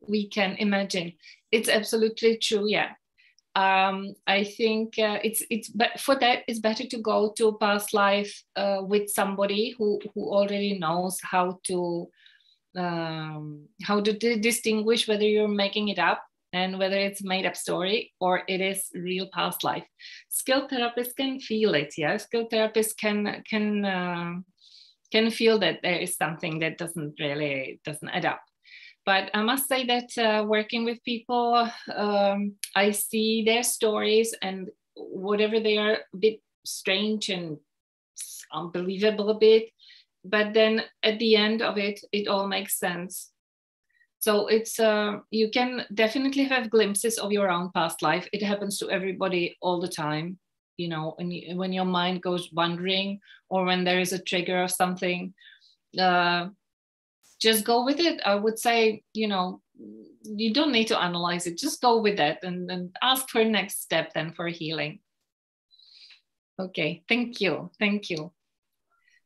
we can imagine. It's absolutely true, yeah. I think but for that it's better to go to a past life with somebody who already knows how to distinguish whether you're making it up and whether it's made up story or it is real past life. Skilled therapists can feel it. Yeah, skilled therapists can feel that there is something that doesn't add up. But I must say that working with people, I see their stories, and whatever they are a bit strange and unbelievable a bit, but then at the end of it, it all makes sense. So it's you can definitely have glimpses of your own past life. It happens to everybody all the time, you know, when your mind goes wandering or when there is a trigger of something. Just go with it. I would say, you know, you don't need to analyze it. Just go with that and ask for next step then for healing. Okay, thank you. Thank you.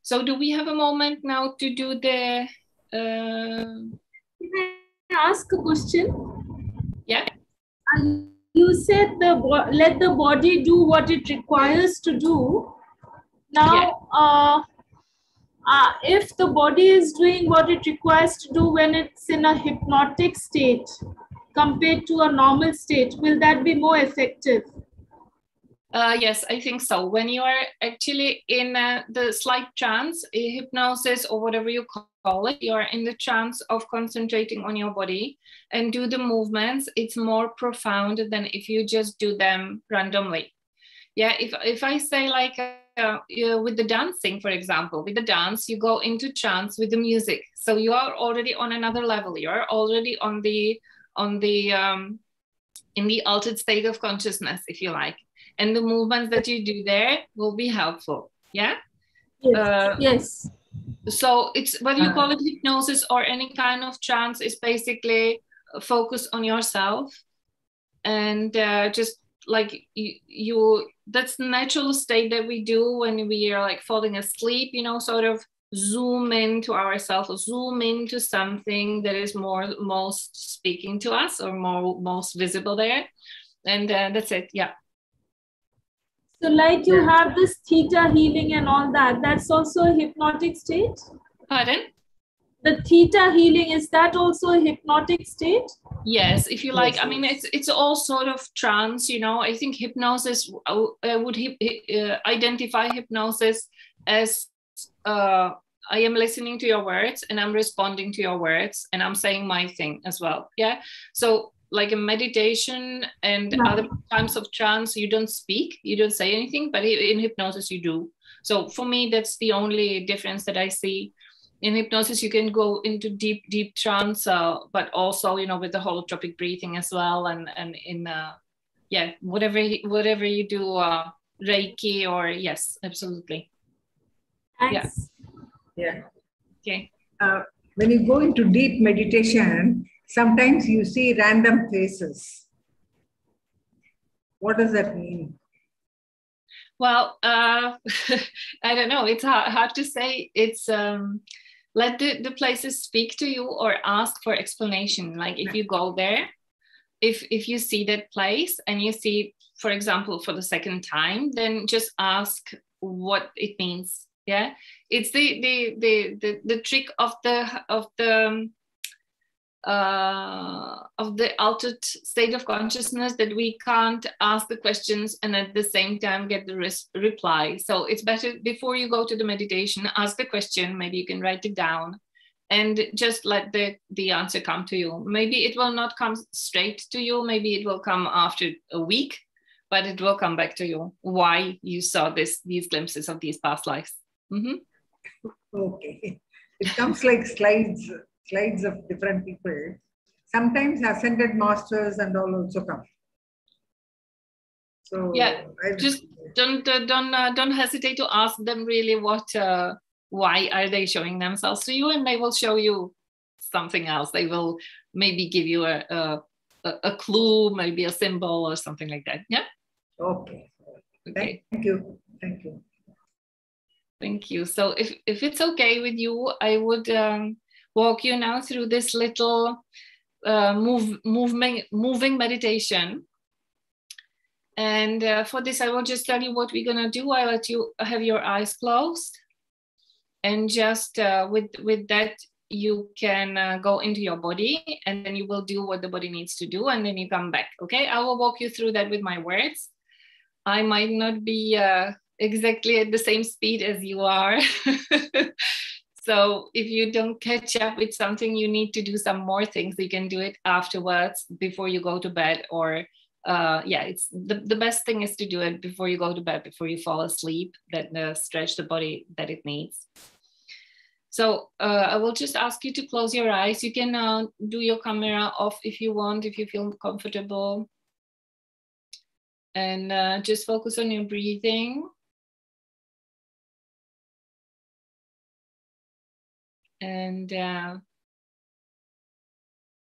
So do we have a moment now to do the... Can I ask a question? Yeah. You said let the body do what it requires to do. Now, yeah. If the body is doing what it requires to do when it's in a hypnotic state compared to a normal state, will that be more effective? Yes, I think so. When you are actually in the slight trance, hypnosis or whatever you call it, you are in the trance of concentrating on your body and do the movements. It's more profound than if you just do them randomly. Yeah, if I say like with the dancing, for example, with the dance, you go into trance with the music. So you are already on another level. You are already in the altered state of consciousness, if you like. And the movements that you do there will be helpful. Yeah? Yes. Yes. So it's whether you call it hypnosis or any kind of trance, is basically focus on yourself and just like you that's the natural state that we do when we are like falling asleep, you know, sort of zoom into ourselves, or zoom into something that is most speaking to us, or most visible there. And that's it. Yeah. So like you have this theta healing and all that, that's also a hypnotic state? Pardon? The theta healing, is that also a hypnotic state? Yes, if you like. I mean, it's all sort of trance, you know. I think hypnosis, would identify hypnosis as I am listening to your words and I'm responding to your words and I'm saying my thing as well. Yeah. So like in meditation and other times of trance, you don't speak, you don't say anything, but in hypnosis you do. So for me, that's the only difference that I see. In hypnosis, you can go into deep trance, but also, you know, with the holotropic breathing as well, and in yeah, whatever you do, Reiki, or yes, absolutely. Thanks. Yeah. Okay. When you go into deep meditation, sometimes you see random faces. What does that mean? Well, I don't know. It's hard to say. It's let the places speak to you or ask for explanation. Like if you go there, if you see that place and you see, for example, for the second time, then just ask what it means. Yeah, it's the trick of the altered state of consciousness, that we can't ask the questions and at the same time get the reply. So it's better, before you go to the meditation, ask the question. Maybe you can write it down and just let the answer come to you. Maybe it will not come straight to you. Maybe it will come after a week, but it will come back to you, why you saw these glimpses of these past lives. Mm-hmm. Okay. It comes like slides of different people. Sometimes ascended masters and all also come. So yeah, just don't hesitate to ask them really why are they showing themselves to you, and they will show you something else. They will maybe give you a clue, maybe a symbol or something like that. Yeah. Okay. Okay. Thank you. Thank you. Thank you. So if it's okay with you, I would walk you now through this little moving meditation. And for this, I will just tell you what we're gonna do. I let you have your eyes closed, and just with that, you can go into your body, and then you will do what the body needs to do, and then you come back. Okay, I will walk you through that with my words. I might not be exactly at the same speed as you are. So if you don't catch up with something, you need to do some more things. You can do it afterwards, before you go to bed, or yeah, it's the best thing is to do it before you go to bed, before you fall asleep, that stretch the body that it needs. So I will just ask you to close your eyes. You can do your camera off if you want, if you feel comfortable. And just focus on your breathing. And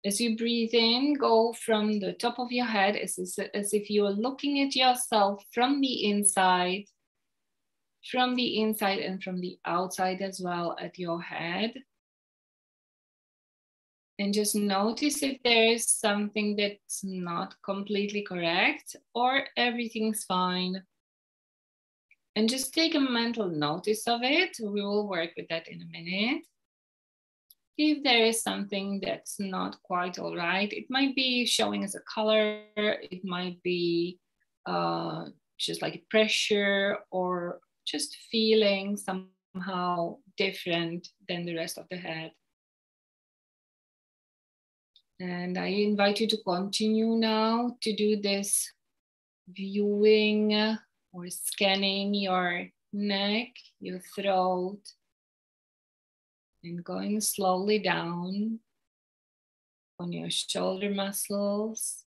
as you breathe in, go from the top of your head as if you are looking at yourself from the inside and from the outside as well at your head. And just notice if there is something that's not completely correct or everything's fine. And just take a mental notice of it. We will work with that in a minute. If there is something that's not quite all right, it might be showing as a color, it might be just like a pressure, or just feeling somehow different than the rest of the head. And I invite you to continue now to do this viewing or scanning your neck, your throat, and going slowly down on your shoulder muscles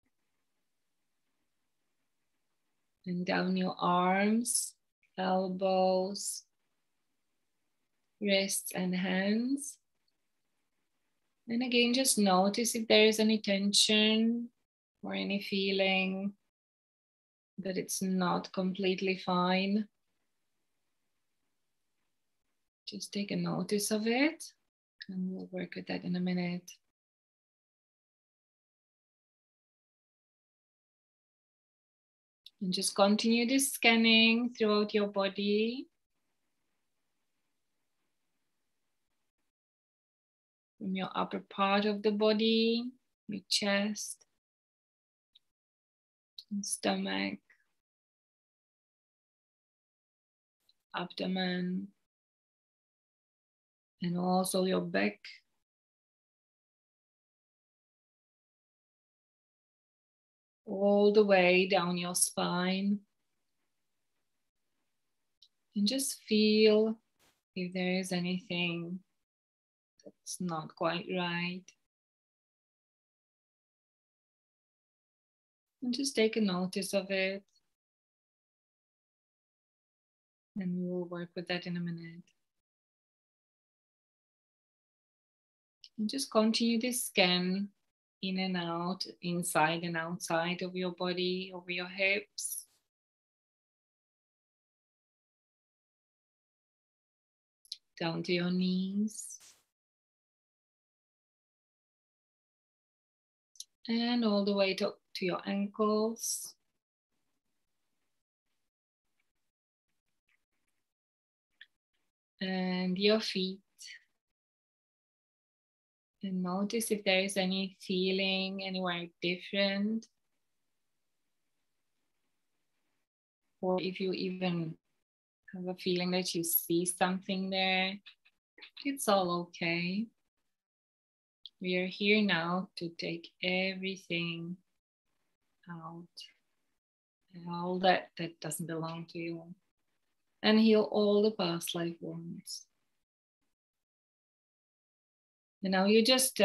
and down your arms, elbows, wrists, and hands. And again, just notice if there is any tension or any feeling that it's not completely fine. Just take a notice of it, and we'll work with that in a minute. And just continue this scanning throughout your body. From your upper part of the body, your chest, and stomach, abdomen, and also your back. All the way down your spine. And just feel if there is anything that's not quite right. And just take a notice of it. And we will work with that in a minute. And just continue this scan in and out, inside and outside of your body, over your hips. Down to your knees. And all the way to your ankles. And your feet. And notice if there is any feeling anywhere different. Or if you even have a feeling that you see something there, it's all okay. We are here now to take everything out. All that doesn't belong to you. And heal all the past life wounds. And now you just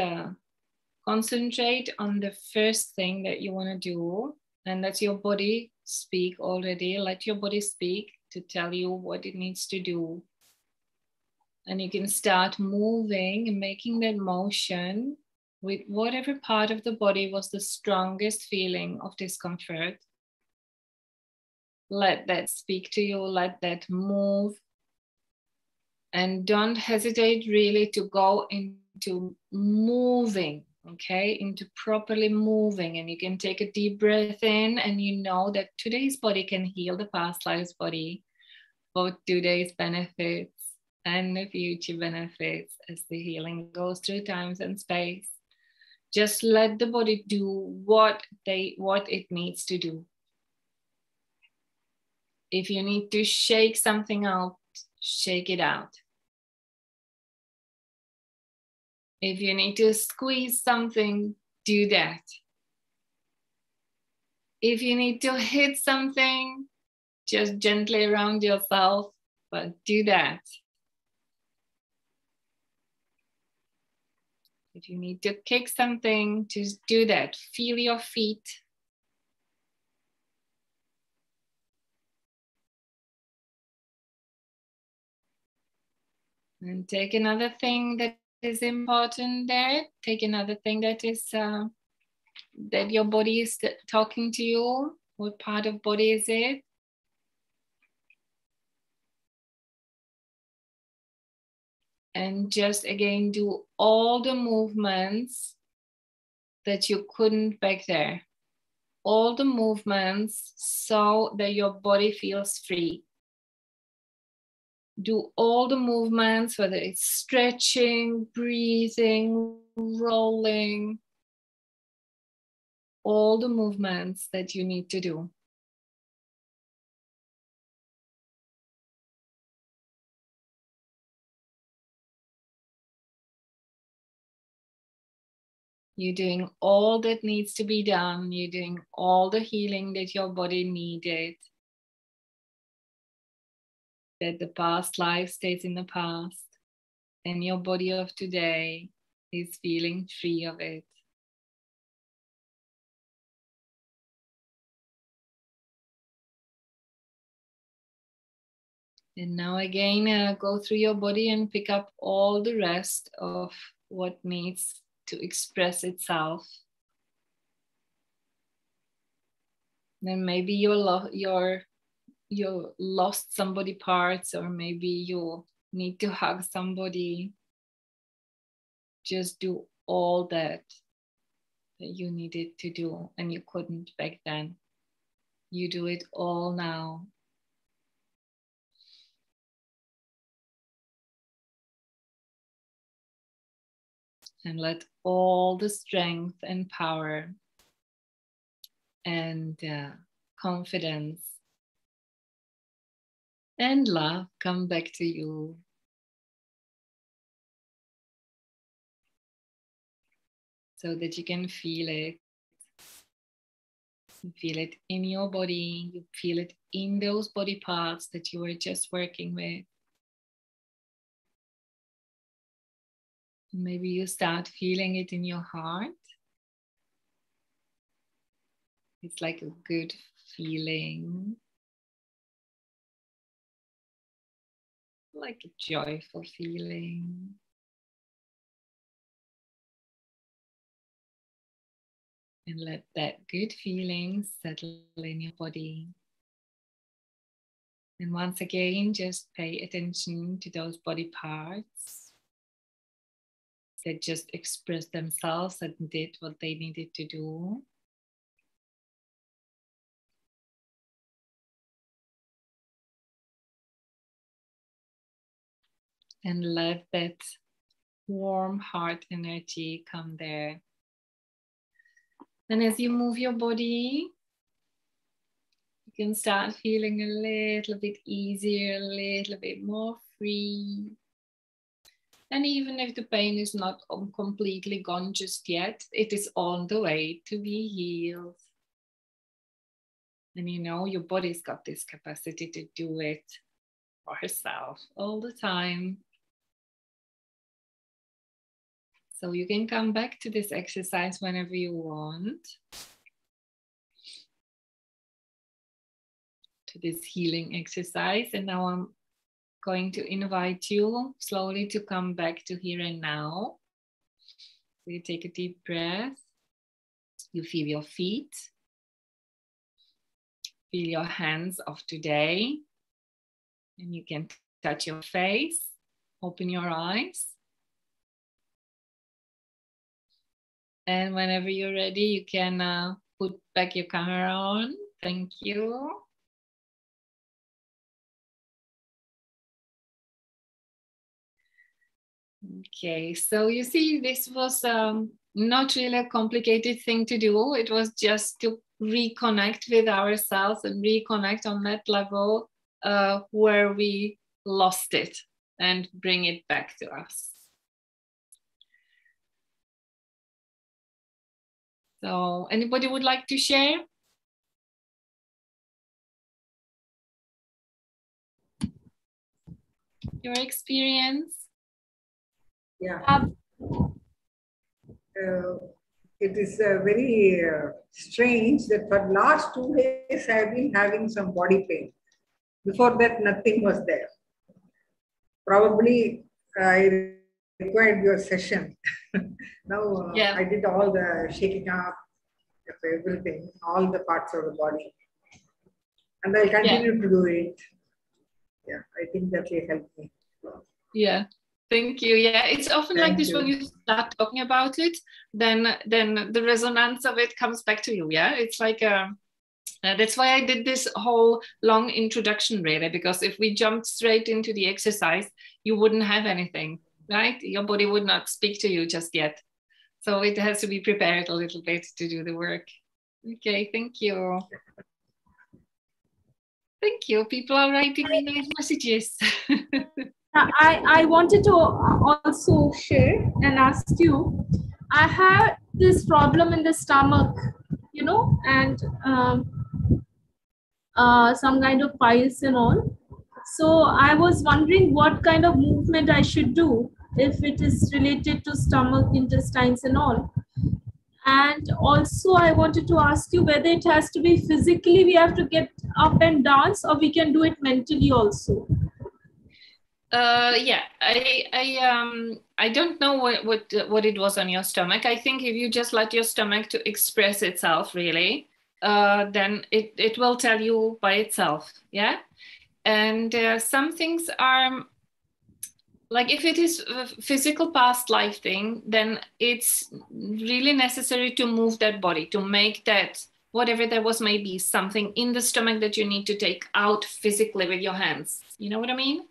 concentrate on the first thing that you want to do, and let your body speak already. Let your body speak to tell you what it needs to do. And you can start moving and making that motion with whatever part of the body was the strongest feeling of discomfort. Let that speak to you, let that move. And don't hesitate really to go into moving, okay? Into properly moving. And you can take a deep breath in, and you know that today's body can heal the past life's body, both today's benefits and the future benefits as the healing goes through times and space. Just let the body do what it needs to do. If you need to shake something out, shake it out. If you need to squeeze something, do that. If you need to hit something, just gently around yourself, but do that. If you need to kick something, just do that. Feel your feet. And take another thing that is important there. Take another thing that is that your body is talking to you. What part of body is it? And just again do all the movements that you couldn't back there. All the movements so that your body feels free. Do all the movements, whether it's stretching, breathing, rolling, all the movements that you need to do. You're doing all that needs to be done. You're doing all the healing that your body needed. That the past life stays in the past, and your body of today is feeling free of it. And now again, go through your body and pick up all the rest of what needs to express itself. Then maybe you lost some body parts, or maybe you need to hug somebody, just do all that you needed to do and you couldn't back then. You do it all now. And let all the strength and power and confidence and love come back to you. So that you can feel it. You feel it in your body. You feel it in those body parts that you were just working with. Maybe you start feeling it in your heart. It's like a good feeling. Like a joyful feeling. And let that good feeling settle in your body. And once again, just pay attention to those body parts that just expressed themselves and did what they needed to do. And let that warm heart energy come there. And as you move your body, you can start feeling a little bit easier, a little bit more free. And even if the pain is not completely gone just yet, it is on the way to be healed. And you know, your body's got this capacity to do it for herself all the time. So you can come back to this exercise whenever you want. To this healing exercise. And now I'm going to invite you slowly to come back to here and now. So you take a deep breath. You feel your feet. Feel your hands of today. And you can touch your face. Open your eyes. And whenever you're ready, you can put back your camera on. Thank you. Okay, so you see, this was not really a complicated thing to do. It was just to reconnect with ourselves and reconnect on that level where we lost it and bring it back to us. So anybody would like to share? Your experience? Yeah. It is very strange that for the last 2 days I have been having some body pain. Before that, nothing was there. Probably I required your session. Now I did all the shaking up of everything, all the parts of the body. And I'll continue to do it. Yeah, I think that will help me. Yeah. Thank you. Yeah, it's often like this when you start talking about it, then the resonance of it comes back to you. Yeah, it's like that's why I did this whole long introduction, really, because if we jumped straight into the exercise, you wouldn't have anything, right? Your body would not speak to you just yet. So it has to be prepared a little bit to do the work. Okay, thank you. Thank you. People are writing me nice messages. I wanted to also share and ask you, I had this problem in the stomach, you know, and some kind of piles and all. So I was wondering what kind of movement I should do if it is related to stomach, intestines and all. And also I wanted to ask you whether it has to be physically, we have to get up and dance, or we can do it mentally also. Yeah, I don't know what it was on your stomach. I think if you just let your stomach to express itself, really, then it will tell you by itself. Yeah, and some things are Like if it is a physical past life thing, then it's really necessary to move that body, to make that, whatever there was, maybe something in the stomach that you need to take out physically with your hands. You know what I mean?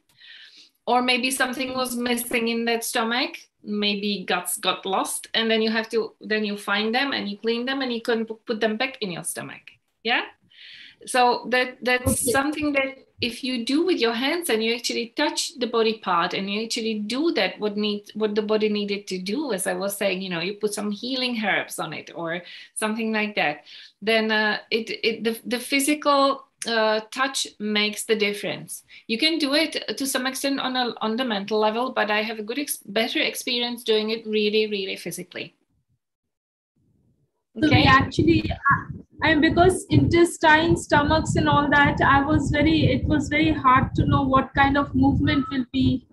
Or maybe something was missing in that stomach. Maybe guts got lost, and then you have to, then you find them and you clean them and you can put them back in your stomach. Yeah. So that's something that if you do with your hands and you actually touch the body part and you actually do that, what the body needed to do, as I was saying, you know, you put some healing herbs on it or something like that, then the physical touch makes the difference. You can do it to some extent on the mental level, but I have a better experience doing it really, really physically. Okay. So we actually, and because intestine, stomachs and all that, it was very hard to know what kind of movement will be,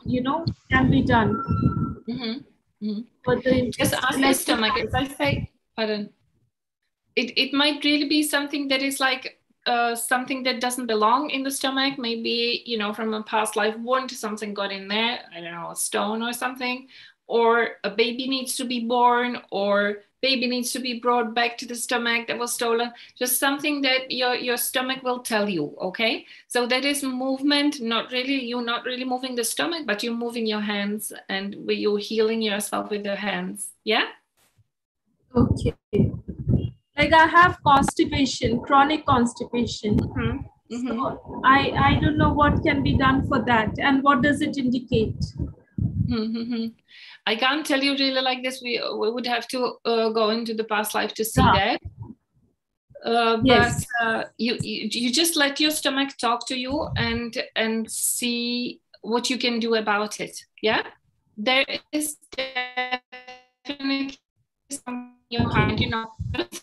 you know, can be done. But just ask the stomach, as I say, pardon. It might really be something that is like something that doesn't belong in the stomach. Maybe, you know, from a past life wound, something got in there, I don't know, a stone or something, or a baby needs to be born, or baby needs to be brought back to the stomach that was stolen. Just something that your stomach will tell you, okay? So that is movement, you're not really moving the stomach, but you're moving your hands and you're healing yourself with your hands, yeah? Okay. Like I have constipation, chronic constipation. So I don't know what can be done for that and what does it indicate? I can't tell you really like this. We would have to go into the past life to see that. Yes. But you just let your stomach talk to you and see what you can do about it. Yeah, there is definitely something you can't, you know,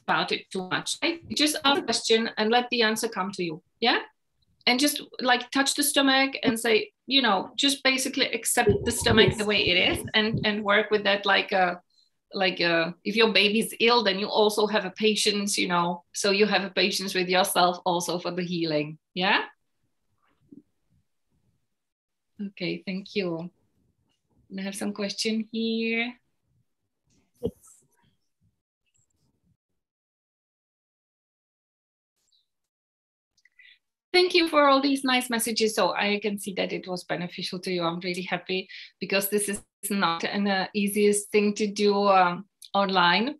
about it too much. Right? Just ask a question and let the answer come to you. Yeah. And just like touch the stomach and say, you know, just basically accept the stomach the way it is and work with that like if your baby's ill, then you also have a patience, you know, so you have a patience with yourself also for the healing. Yeah. Okay, thank you. I have some question here. Thank you for all these nice messages. So I can see that it was beneficial to you. I'm really happy because this is not an easiest thing to do online.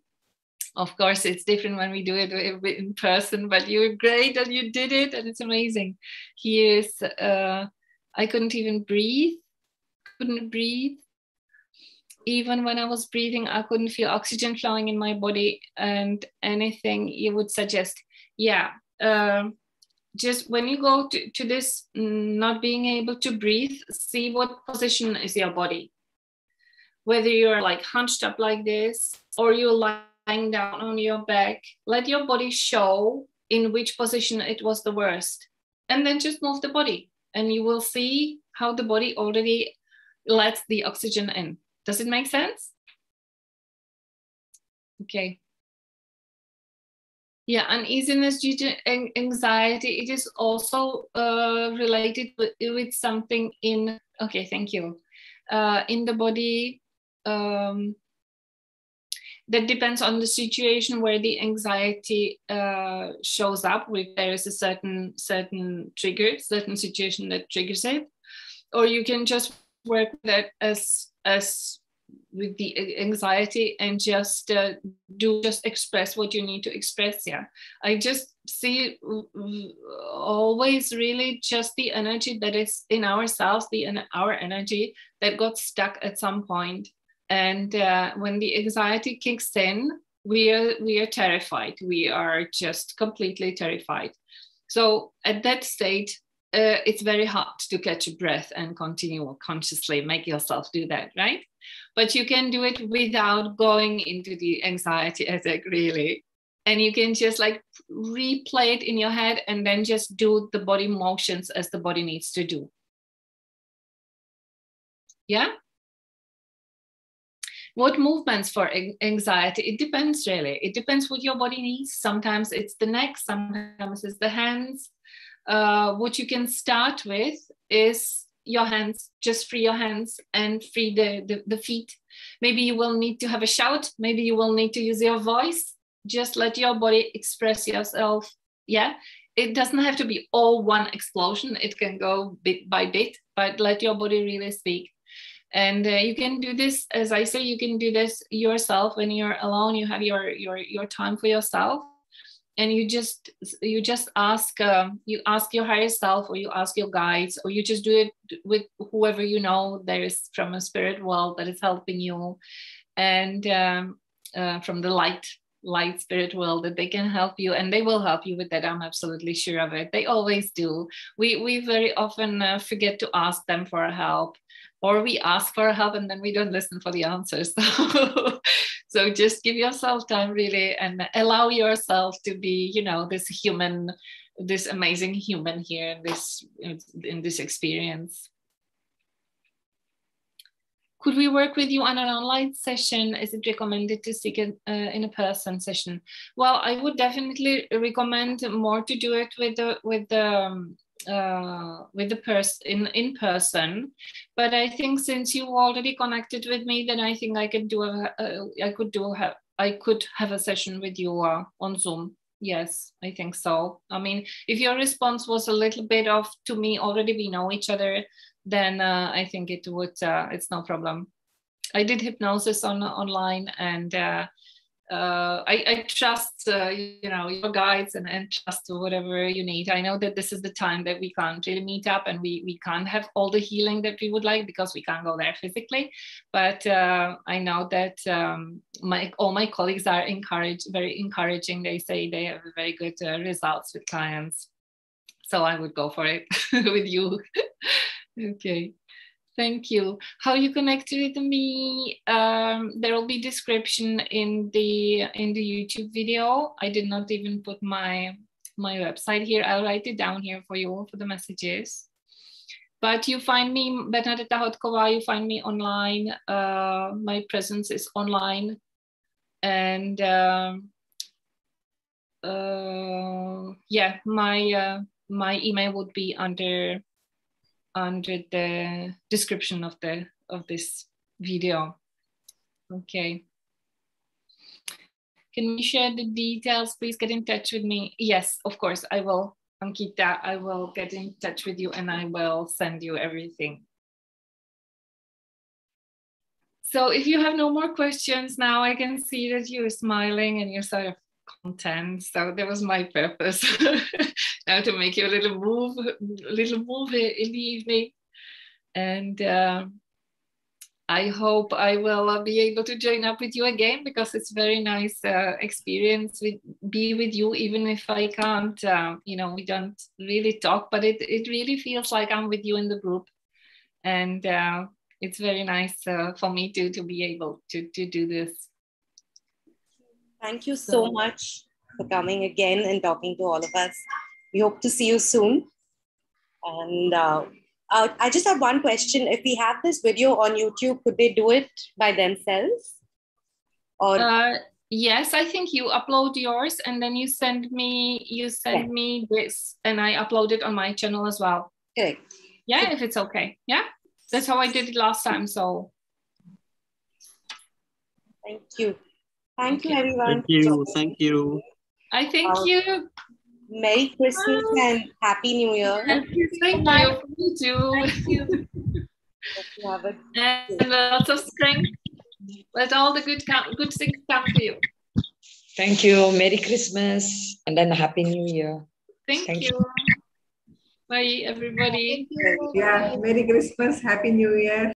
Of course, it's different when we do it in person, but you're great and you did it and it's amazing. Here's, I couldn't even breathe, couldn't breathe. Even when I was breathing, I couldn't feel oxygen flowing in my body and anything you would suggest. Yeah. Just when you go to this not being able to breathe, see what position is your body. Whether you're like hunched up like this or you're lying down on your back, let your body show in which position it was the worst. And then just move the body and you will see how the body already lets the oxygen in. Does it make sense? Okay. Yeah, uneasiness due to anxiety, it is also related with something in, okay, thank you, in the body. That depends on the situation where the anxiety shows up, if there is a certain trigger, certain situation that triggers it, or you can just work with that as with the anxiety and just express what you need to express. Yeah, I just see always really just the energy that is in ourselves, our energy that got stuck at some point. And when the anxiety kicks in, we are terrified. We are just completely terrified. So at that state, it's very hard to catch a breath and continue consciously, make yourself do that, right? But you can do it without going into the anxiety attack, really. And you can just like replay it in your head and then just do the body motions as the body needs to do. Yeah? What movements for anxiety? It depends, really. It depends what your body needs. Sometimes it's the neck, sometimes it's the hands. What you can start with is your hands, just free your hands and free the feet. Maybe you will need to have a shout. Maybe you will need to use your voice. Just let your body express yourself. Yeah, it doesn't have to be all one explosion. It can go bit by bit, but let your body really speak. And you can do this, as I say, you can do this yourself when you're alone. You have your time for yourself, and you just ask your higher self, or you ask your guides, or you just do it with whoever you know that is from a spirit world that is helping you, and from the light spirit world, that they can help you, and they will help you with that. I'm absolutely sure of it. They always do. We very often forget to ask them for help, or we ask for help and then we don't listen for the answers. So just give yourself time, really, and allow yourself to be, this human, this amazing human here in this experience. Could we work with you on an online session? Is it recommended to seek an in-person session? Well, I would definitely recommend more to do it with the person in person. But I think since you already connected with me, then I think I could have a session with you on Zoom. Yes, I think so. I mean, if your response was a little bit of, to me, already we know each other, then I think it would, it's no problem. I did hypnosis online, and I trust, your guides and trust whatever you need. I know that this is the time that we can't really meet up, and we can't have all the healing that we would like because we can't go there physically. But I know that all my colleagues are very encouraging. They say they have very good results with clients. So I would go for it with you. Okay, thank you. How you connect with me? There will be description in the YouTube video. I did not even put my website here. I'll write it down here for you for the messages. But you find me, Bernadeta Hodkova. You find me online. My presence is online, and yeah, my email would be under the description of this video. Okay. Can we share the details? Please get in touch with me. Yes, of course, I will. Ankita, I will get in touch with you and I will send you everything. So if you have no more questions now, I can see that you're smiling and you're sort of content. So that was my purpose. Now to make you a little move in the evening. And I hope I will be able to join up with you again, because it's very nice experience be with you, even if I can't, we don't really talk, but it really feels like I'm with you in the group. And it's very nice for me to be able to do this. Thank you so much for coming again and talking to all of us. We hope to see you soon. And I just have one question. If we have this video on YouTube, could they do it by themselves? Or yes, I think you upload yours and then you send me this, and I upload it on my channel as well. Correct. Yeah, if it's okay. Yeah, that's how I did it last time. So thank you. Thank you, everyone. Thank you. I thank you. Merry Christmas and Happy New Year. Thank you. You too. Thank you. And lots of strength. Let all the good things come to you. Thank you. Merry Christmas and then Happy New Year. Thank you. Bye, everybody. Yeah, Merry Christmas, Happy New Year.